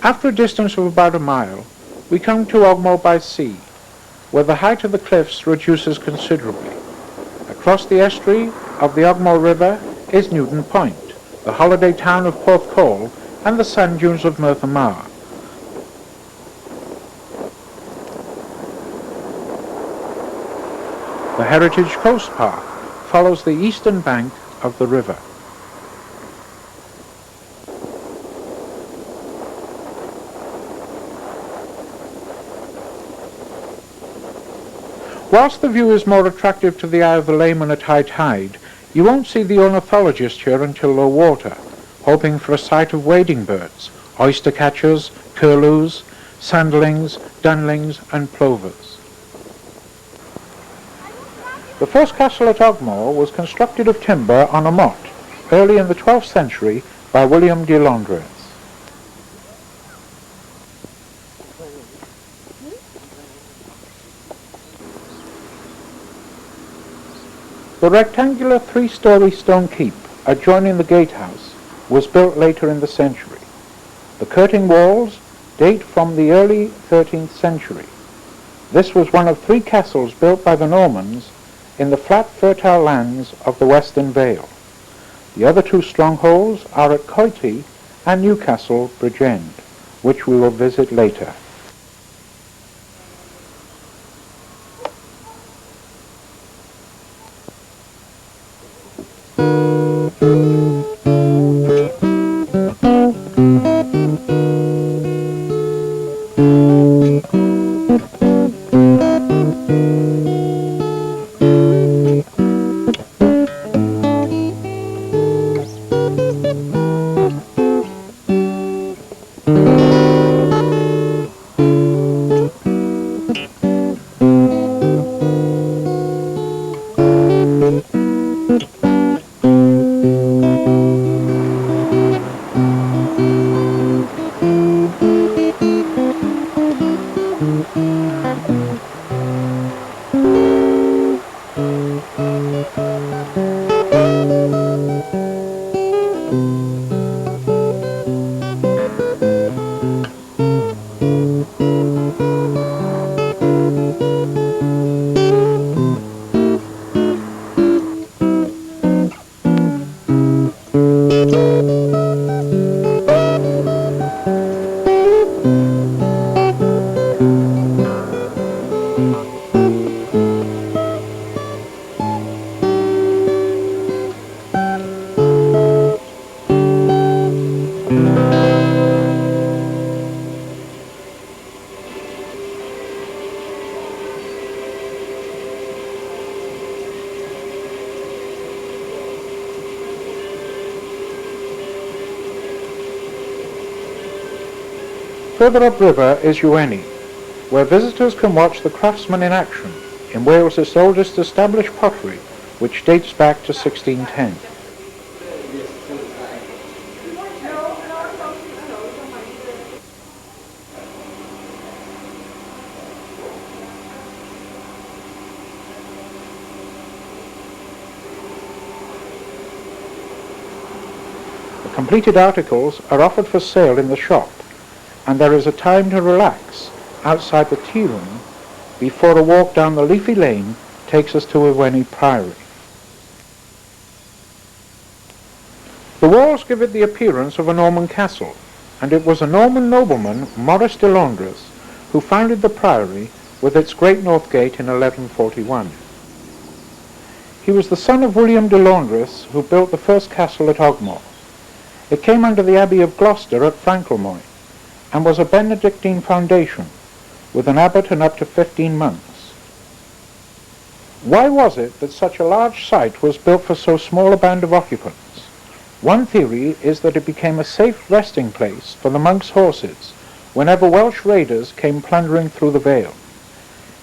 [SPEAKER 3] After a distance of about a mile, we come to Ogmore by Sea, where the height of the cliffs reduces considerably. Across the estuary of the Ogmore River is Newton Point, the holiday town of Porthcawl, and the sand dunes of Merthyr Mawr. The Heritage Coast Path follows the eastern bank of the river. Whilst the view is more attractive to the eye of the layman at high tide, you won't see the ornithologist here until low water, hoping for a sight of wading birds, oyster catchers, curlews, sandlings, dunlings and plovers. The first castle at Ogmore was constructed of timber on a motte early in the 12th century by William de Londres. The rectangular 3-story stone keep adjoining the gatehouse was built later in the century. The curtain walls date from the early 13th century. This was one of 3 castles built by the Normans in the flat fertile lands of the Western Vale. The other 2 strongholds are at Coity and Newcastle Bridgend, which we will visit later. further upriver is Ueni, where visitors can watch the craftsman in action in Wales's oldest established pottery, which dates back to 1610. The completed articles are offered for sale in the shop, and there is a time to relax outside the tea room before a walk down the leafy lane takes us to Ueni Priory. The walls give it the appearance of a Norman castle, and it was a Norman nobleman, Maurice de Londres, who founded the priory with its great north gate in 1141. He was the son of William de Londres, who built the first castle at Ogmore. It came under the Abbey of Gloucester at Franklemoy, and was a Benedictine foundation, with an abbot and up to 15 monks. Why was it that such a large site was built for so small a band of occupants? One theory is that it became a safe resting place for the monks' horses whenever Welsh raiders came plundering through the Vale.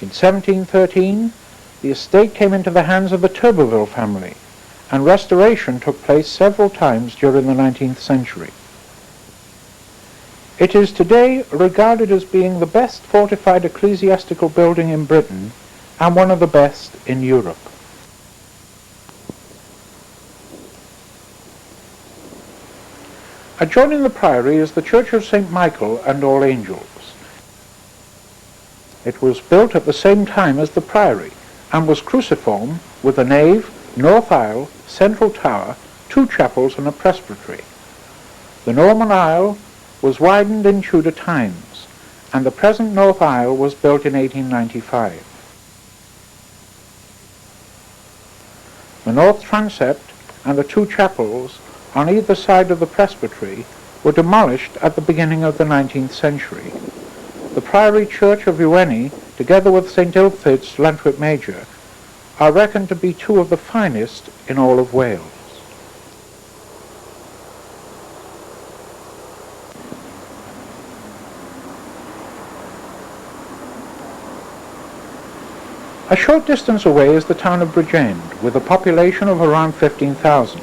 [SPEAKER 3] In 1713, the estate came into the hands of the Turberville family, and restoration took place several times during the 19th century. It is today regarded as being the best fortified ecclesiastical building in Britain and one of the best in Europe. Adjoining the priory is the Church of St. Michael and All Angels. It was built at the same time as the priory and was cruciform with a nave, north aisle, central tower, 2 chapels and a presbytery. The Norman aisle was widened in Tudor times, and the present north aisle was built in 1895. The north transept and the 2 chapels on either side of the presbytery were demolished at the beginning of the 19th century. The Priory Church of Ueni, together with St. Ilfryd's Llantwit Major, are reckoned to be 2 of the finest in all of Wales. A short distance away is the town of Bridgend, with a population of around 15,000.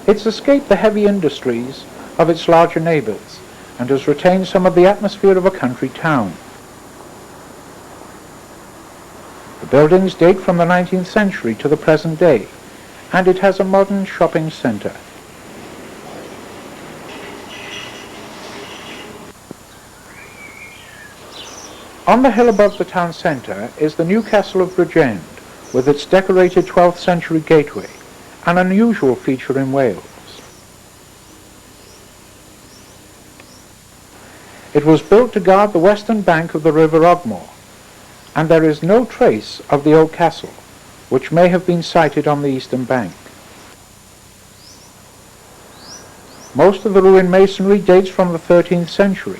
[SPEAKER 3] It's escaped the heavy industries of its larger neighbours and has retained some of the atmosphere of a country town. The buildings date from the 19th century to the present day, and it has a modern shopping centre. On the hill above the town centre is the new castle of Bridgend, with its decorated 12th century gateway, an unusual feature in Wales. It was built to guard the western bank of the River Ogmore, and there is no trace of the old castle, which may have been sited on the eastern bank. Most of the ruined masonry dates from the 13th century.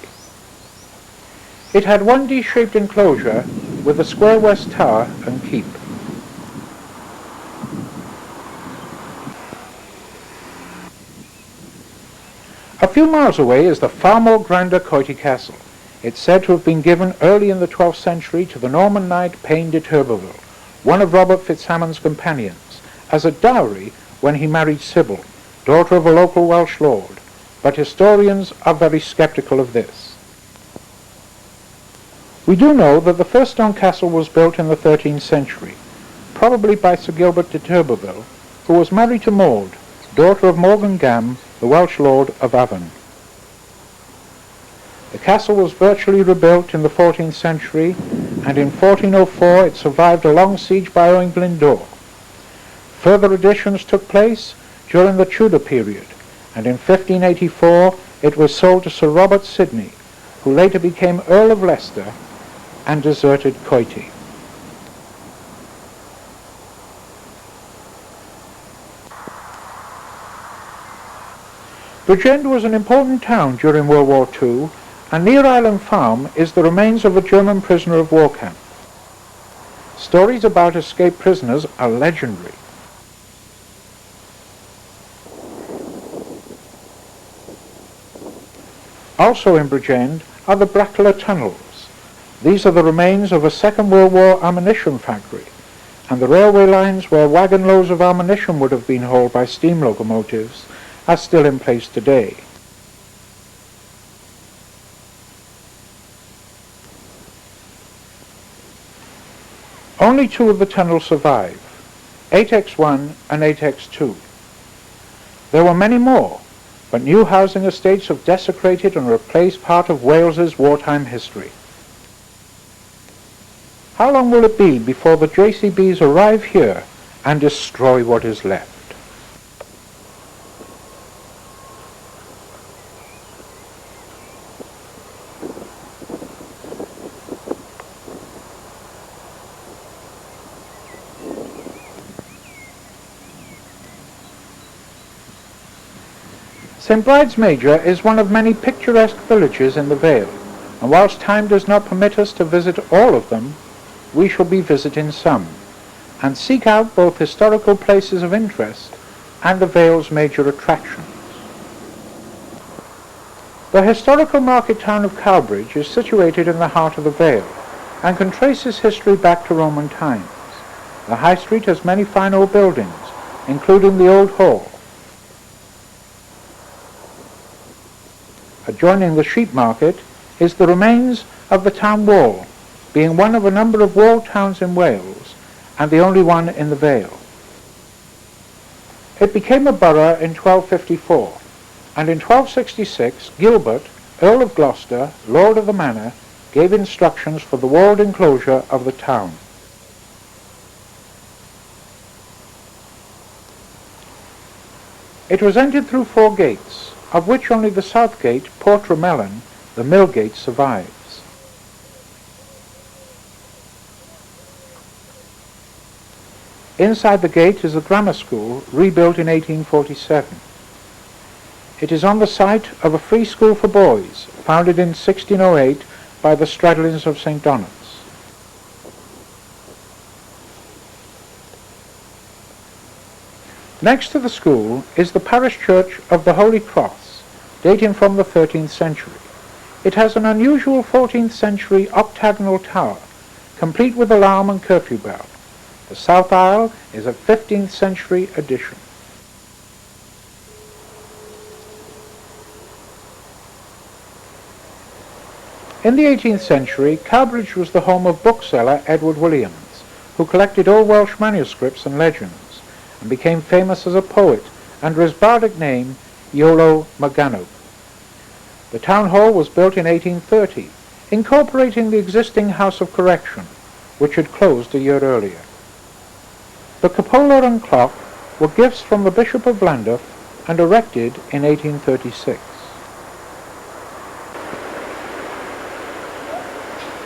[SPEAKER 3] It had one D-shaped enclosure with a square west tower and keep. A few miles away is the far more grander Coity Castle. It's said to have been given early in the 12th century to the Norman knight Payne de Turberville, one of Robert Fitzhamond's companions, as a dowry when he married Sybil, daughter of a local Welsh lord, but historians are very sceptical of this. We do know that the first stone castle was built in the 13th century, probably by Sir Gilbert de Turberville, who was married to Maud, daughter of Morgan Gam, the Welsh lord of Avon. The castle was virtually rebuilt in the 14th century, and in 1404 it survived a long siege by Owain Glyndwr. Further additions took place during the Tudor period, and in 1584 it was sold to Sir Robert Sidney, who later became Earl of Leicester and deserted Coity. Bridgend was an important town during World War II, and near Island Farm is the remains of a German prisoner of war camp. Stories about escaped prisoners are legendary. Also in Bridgend are the Brackler tunnels. These are the remains of a Second World War ammunition factory, and the railway lines where wagon loads of ammunition would have been hauled by steam locomotives are still in place today. Only two of the tunnels survive, 8X1 and 8X2. There were many more, but new housing estates have desecrated and replaced part of Wales's wartime history. How long will it be before the JCBs arrive here and destroy what is left? St Bride's Major is one of many picturesque villages in the Vale, and whilst time does not permit us to visit all of them, we shall be visiting some, and seek out both historical places of interest and the Vale's major attractions. The historical market town of Cowbridge is situated in the heart of the Vale, and can trace its history back to Roman times. The High Street has many fine old buildings, including the Old Hall. Adjoining the sheep market is the remains of the town wall, being one of a number of walled towns in Wales, and the only one in the Vale. It became a borough in 1254, and in 1266 Gilbert, Earl of Gloucester, Lord of the Manor, gave instructions for the walled enclosure of the town. It was entered through 4 gates, of which only the south gate, Portremelon, the mill gate, survives. Inside the gate is the grammar school, rebuilt in 1847. It is on the site of a free school for boys, founded in 1608 by the Stradlins of St Donat's. Next to the school is the parish church of the Holy Cross, dating from the 13th century. It has an unusual 14th century octagonal tower, complete with alarm and curfew bell. The south aisle is a 15th century addition. In the 18th century, Cowbridge was the home of bookseller Edward Williams, who collected old Welsh manuscripts and legends, and became famous as a poet under his bardic name Iolo Morgannwg. The town hall was built in 1830, incorporating the existing House of Correction, which had closed a year earlier. The cupola and clock were gifts from the Bishop of Llandaff and erected in 1836.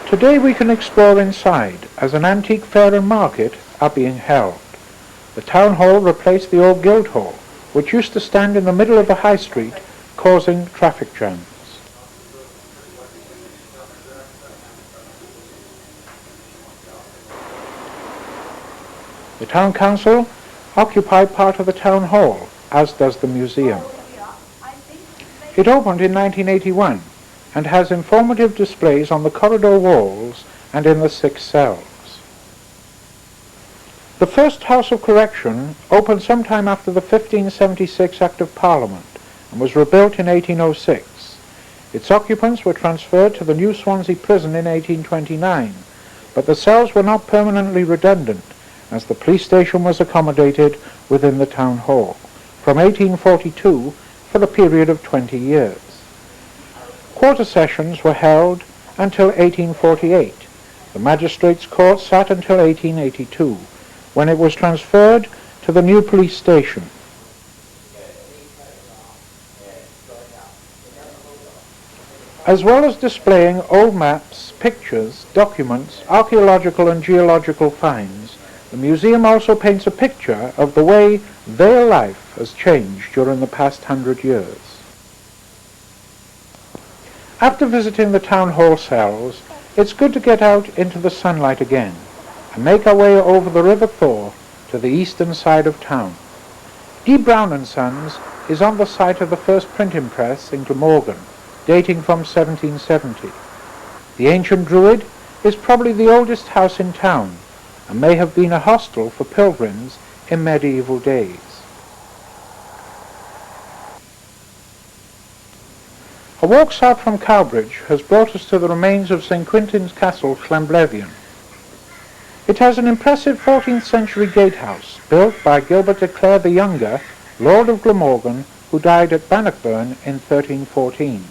[SPEAKER 3] Today we can explore inside, as an antique fair and market are being held. The town hall replaced the old Guildhall, which used to stand in the middle of the high street, causing traffic jams. The town council occupied part of the town hall, as does the museum. It opened in 1981 and has informative displays on the corridor walls and in the 6 cells. The first House of Correction opened sometime after the 1576 Act of Parliament and was rebuilt in 1806. Its occupants were transferred to the New Swansea prison in 1829, but the cells were not permanently redundant, as the police station was accommodated within the town hall from 1842 for a period of 20 years. Quarter sessions were held until 1848. The magistrates' court sat until 1882, when it was transferred to the new police station. As well as displaying old maps, pictures, documents, archaeological and geological finds, the museum also paints a picture of the way Vale life has changed during the past 100 years. After visiting the town hall cells, it's good to get out into the sunlight again and make our way over the River Thor to the eastern side of town. D. Brown & Sons is on the site of the first printing press in Glamorgan, dating from 1770. The ancient Druid is probably the oldest house in town and may have been a hostel for pilgrims in medieval days. A walk south from Cowbridge has brought us to the remains of St Quintin's Castle, Llanblevion. It has an impressive 14th century gatehouse built by Gilbert de Clare the Younger, Lord of Glamorgan, who died at Bannockburn in 1314,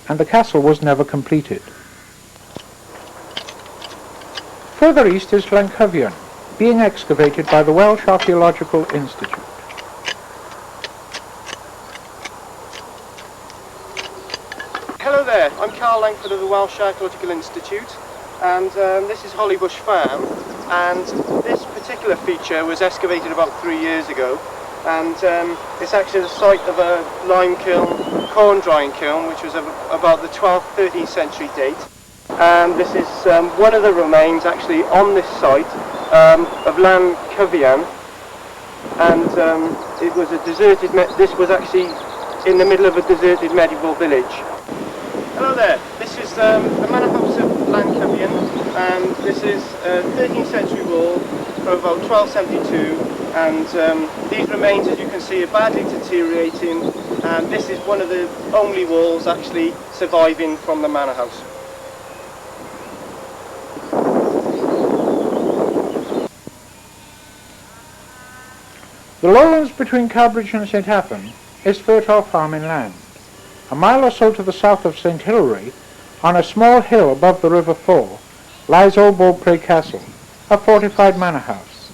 [SPEAKER 3] and the castle was never completed. Further east is Llancyfion, being excavated by the Welsh Archaeological Institute.
[SPEAKER 5] Hello there, I'm Carl Langford of the Welsh Archaeological Institute, and this is Hollybush Farm, and this particular feature was excavated about 3 years ago, and it's actually the site of a lime kiln, corn drying kiln, which was about the 12th, 13th century date. And this is one of the remains actually on this site of Llancyfion, and it was a deserted, this was actually in the middle of a deserted medieval village. Hello there, this is the manor house of Llancyfion, and this is a 13th century wall from about 1272, and these remains, as you can see, are badly deteriorating, and this is one of the only walls actually surviving from the manor house.
[SPEAKER 3] The lowlands between Cowbridge and St Athan is fertile farming land. A mile or so to the south of St Hilary, on a small hill above the River Thor, lies Old Beaupre Castle, a fortified manor house.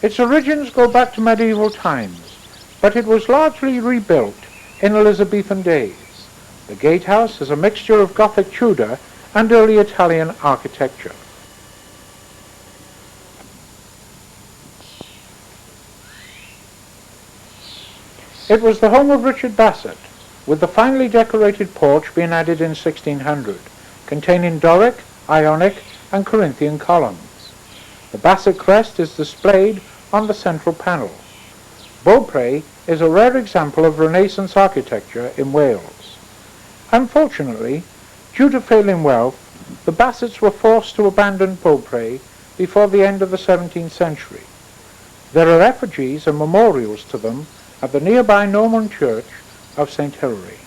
[SPEAKER 3] Its origins go back to medieval times, but it was largely rebuilt in Elizabethan days. The gatehouse is a mixture of Gothic Tudor and early Italian architecture. It was the home of Richard Bassett, with the finely decorated porch being added in 1600, containing Doric, Ionic and Corinthian columns. The Bassett crest is displayed on the central panel. Beaupre is a rare example of Renaissance architecture in Wales. Unfortunately, due to failing wealth, the Bassetts were forced to abandon Beaupre before the end of the 17th century. There are effigies and memorials to them at the nearby Norman church of St Hilary.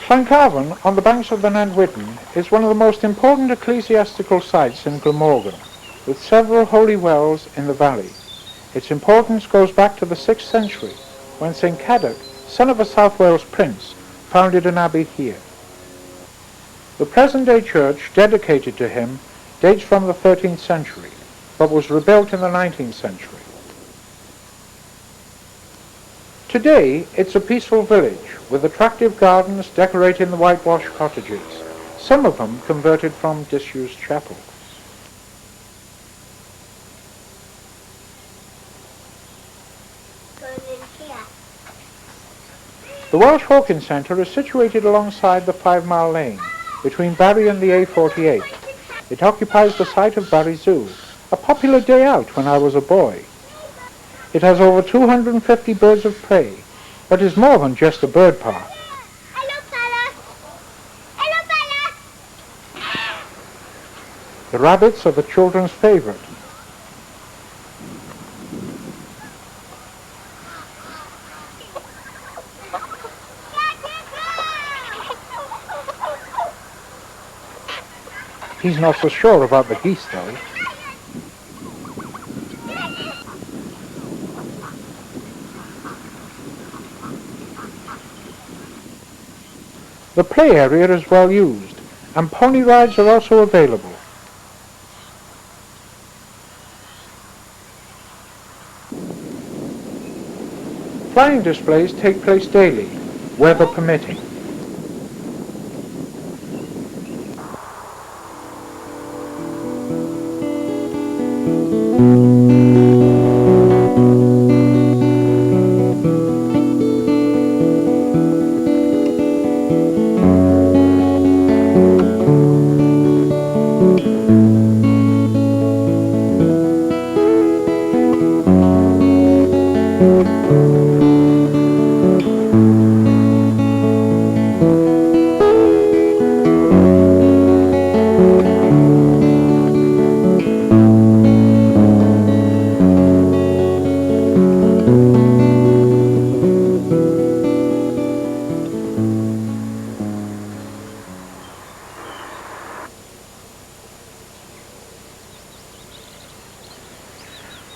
[SPEAKER 3] Llancarvan, on the banks of the Nantwydden, is one of the most important ecclesiastical sites in Glamorgan, with several holy wells in the valley. Its importance goes back to the 6th century, when St Cadoc, son of a South Wales prince, founded an abbey here. The present-day church, dedicated to him, dates from the 13th century, but was rebuilt in the 19th century. Today, it's a peaceful village, with attractive gardens decorating the whitewashed cottages, some of them converted from disused chapels. The Welsh Hawking Centre is situated alongside the 5 Mile Lane, between Barry and the A48. It occupies the site of Barry Zoo, a popular day out when I was a boy. It has over 250 birds of prey, but is more than just a bird park.
[SPEAKER 6] Hello, fella. Hello, fella.
[SPEAKER 3] The rabbits are the children's favourite. He's not so sure about the geese, though. The play area is well used, and pony rides are also available. Flying displays take place daily, weather permitting.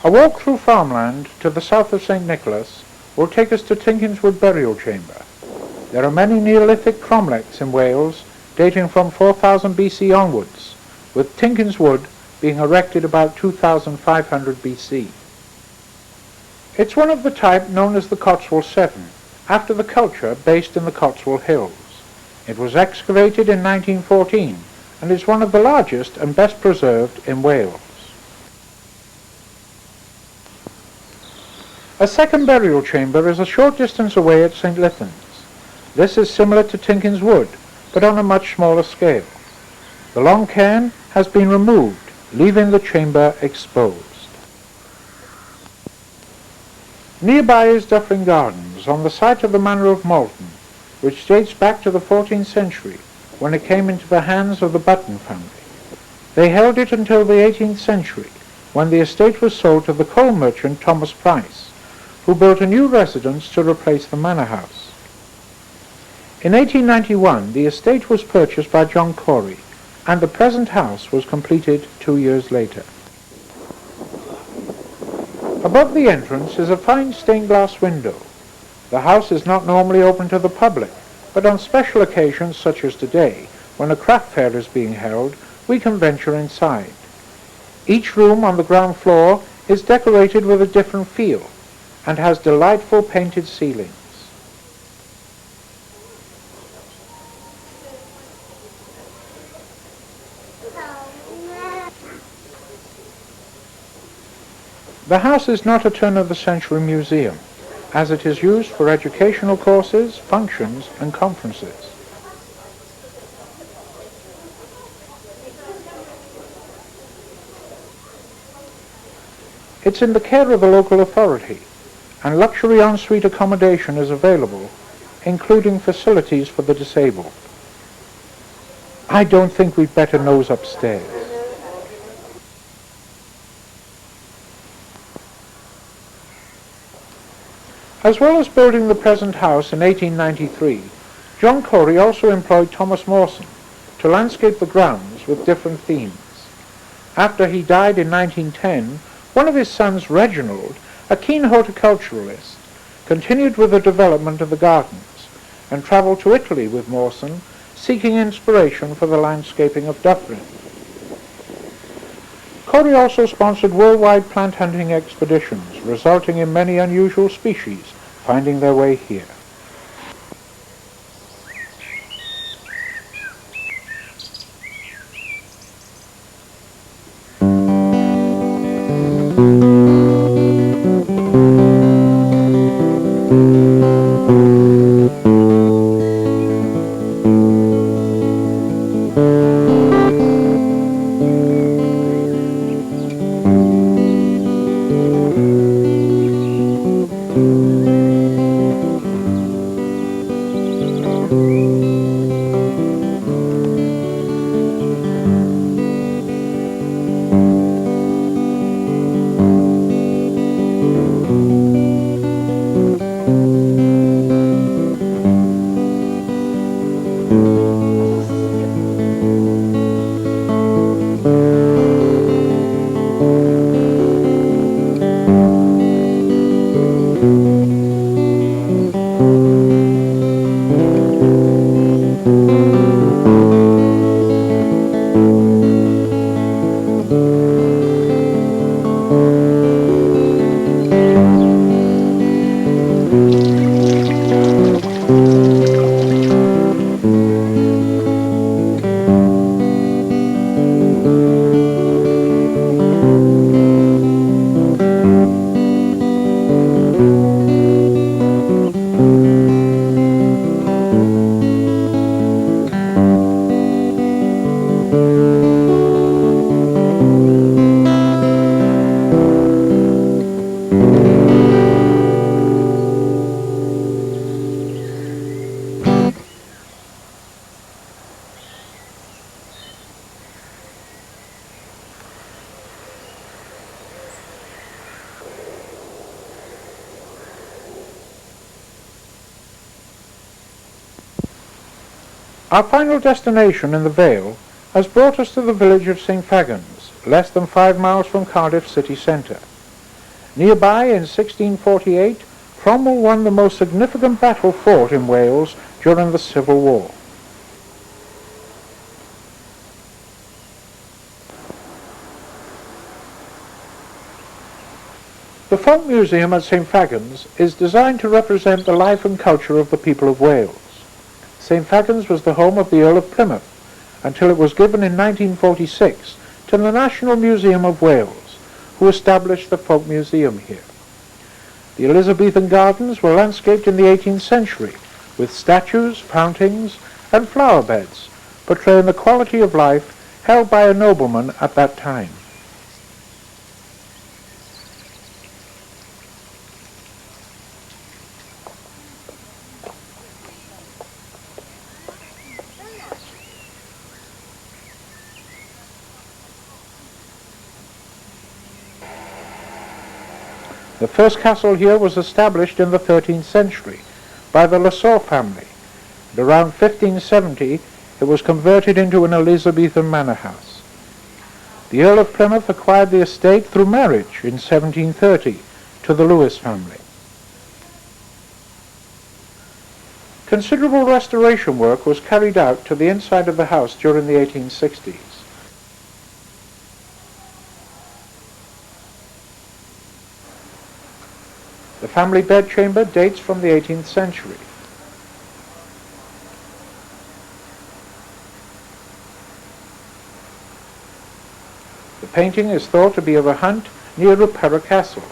[SPEAKER 3] A walk through farmland to the south of St. Nicholas will take us to Tinkinswood Burial Chamber. There are many Neolithic cromlechs in Wales dating from 4000 BC onwards, with Tinkinswood being erected about 2500 BC. It's one of the type known as the Cotswold Seven, after the culture based in the Cotswold Hills. It was excavated in 1914 and is one of the largest and best preserved in Wales. A second burial chamber is a short distance away at St. Lythans. This is similar to Tinkinswood, but on a much smaller scale. The long cairn has been removed, leaving the chamber exposed. Nearby is Duffling Gardens, on the site of the Manor of Malton, which dates back to the 14th century, when it came into the hands of the Button family. They held it until the 18th century, when the estate was sold to the coal merchant Thomas Price, who built a new residence to replace the manor house. In 1891, the estate was purchased by John Corey, and the present house was completed 2 years later. Above the entrance is a fine stained glass window. The house is not normally open to the public, but on special occasions such as today, when a craft fair is being held, we can venture inside. Each room on the ground floor is decorated with a different feel, and has delightful painted ceilings. The house is not a turn-of-the-century museum, as it is used for educational courses, functions, and conferences. It's in the care of the local authority, and luxury en-suite accommodation is available, including facilities for the disabled. I don't think we'd better nose upstairs. As well as building the present house in 1893, John Corey also employed Thomas Mawson to landscape the grounds with different themes. After he died in 1910, one of his sons, Reginald, a keen horticulturalist, continued with the development of the gardens and travelled to Italy with Mawson, seeking inspiration for the landscaping of Duffling. Corey also sponsored worldwide plant hunting expeditions, resulting in many unusual species finding their way here. Our final destination in the Vale has brought us to the village of St Fagans, less than 5 miles from Cardiff city centre. Nearby in 1648, Cromwell won the most significant battle fought in Wales during the Civil War. The Folk Museum at St Fagans is designed to represent the life and culture of the people of Wales. St Fagans was the home of the Earl of Plymouth until it was given in 1946 to the National Museum of Wales, who established the Folk Museum here. The Elizabethan gardens were landscaped in the 18th century with statues, fountains and flower beds portraying the quality of life held by a nobleman at that time. The first castle here was established in the 13th century by the Lasalle family. And around 1570 it was converted into an Elizabethan manor house. The Earl of Plymouth acquired the estate through marriage in 1730 to the Lewis family. Considerable restoration work was carried out to the inside of the house during the 1860s. The family bedchamber dates from the 18th century. The painting is thought to be of a hunt near Rupera Castle,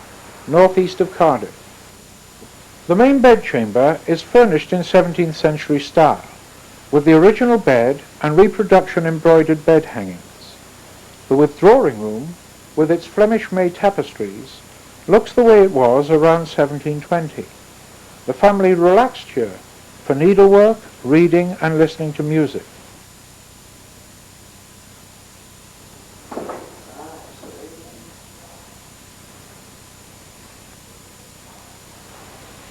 [SPEAKER 3] northeast of Cardiff. The main bedchamber is furnished in 17th century style, with the original bed and reproduction embroidered bed hangings. The withdrawing room, with its Flemish-made tapestries, looks the way it was around 1720. The family relaxed here for needlework, reading and listening to music.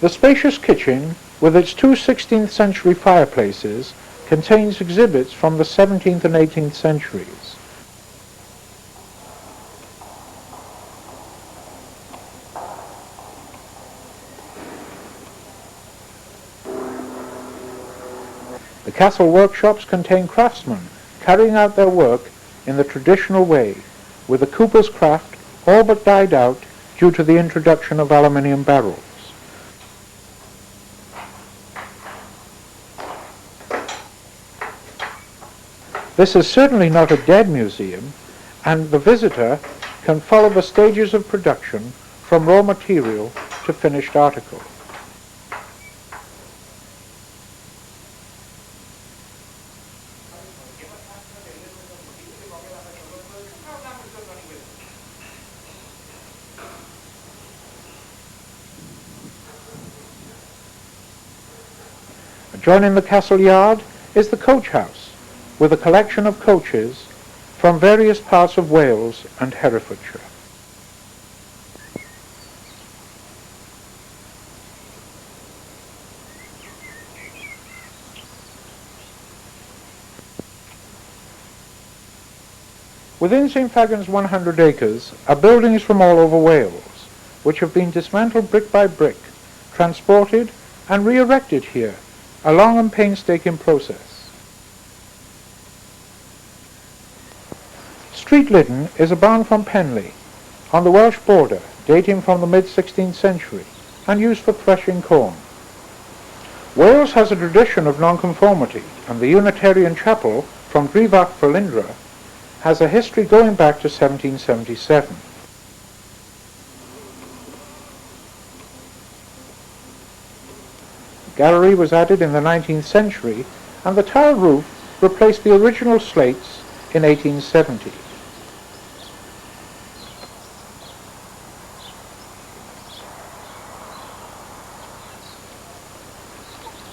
[SPEAKER 3] The spacious kitchen, with its 2 16th century fireplaces, contains exhibits from the 17th and 18th centuries. The castle workshops contain craftsmen carrying out their work in the traditional way, with the cooper's craft all but died out due to the introduction of aluminium barrels. This is certainly not a dead museum, and the visitor can follow the stages of production from raw material to finished article. Adjoining the castle yard is the coach house, with a collection of coaches from various parts of Wales and Herefordshire. Within St Fagans' 100 acres are buildings from all over Wales, which have been dismantled brick by brick, transported and re-erected here, a long and painstaking process. Street Lydden is a barn from Penley, on the Welsh border, dating from the mid-16th century, and used for threshing corn. Wales has a tradition of nonconformity, and the Unitarian chapel from Drifach Felindra has a history going back to 1777. The gallery was added in the 19th century, and the tile roof replaced the original slates in 1870.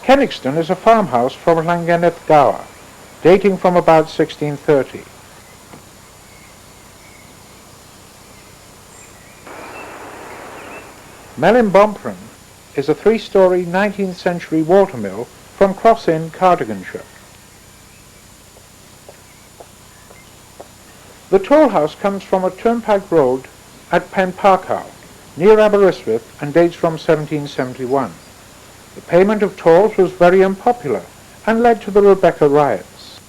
[SPEAKER 3] Kennigston is a farmhouse from Llangennet Gower, dating from about 1630. Melin Bompron is a 3-storey 19th century watermill from Cross Inn, Cardiganshire. The toll house comes from a turnpike road at Penparkow, near Aberystwyth, and dates from 1771. The payment of tolls was very unpopular and led to the Rebecca riots.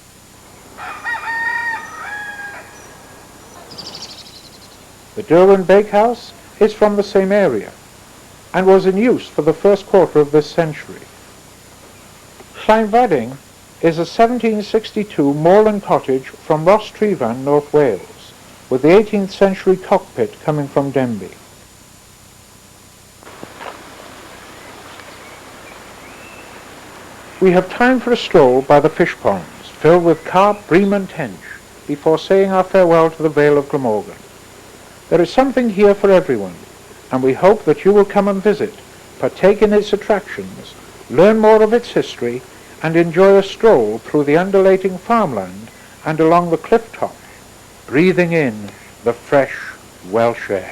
[SPEAKER 3] The Derwent Bakehouse is from the same area and was in use for the first quarter of this century. Llanfading is a 1762 moorland cottage from Ross Trevan, North Wales, with the 18th century cockpit coming from Denby. We have time for a stroll by the fish ponds, filled with carp, bream and tench, before saying our farewell to the Vale of Glamorgan. There is something here for everyone, and we hope that you will come and visit, partake in its attractions, learn more of its history, and enjoy a stroll through the undulating farmland and along the cliff top, breathing in the fresh Welsh air.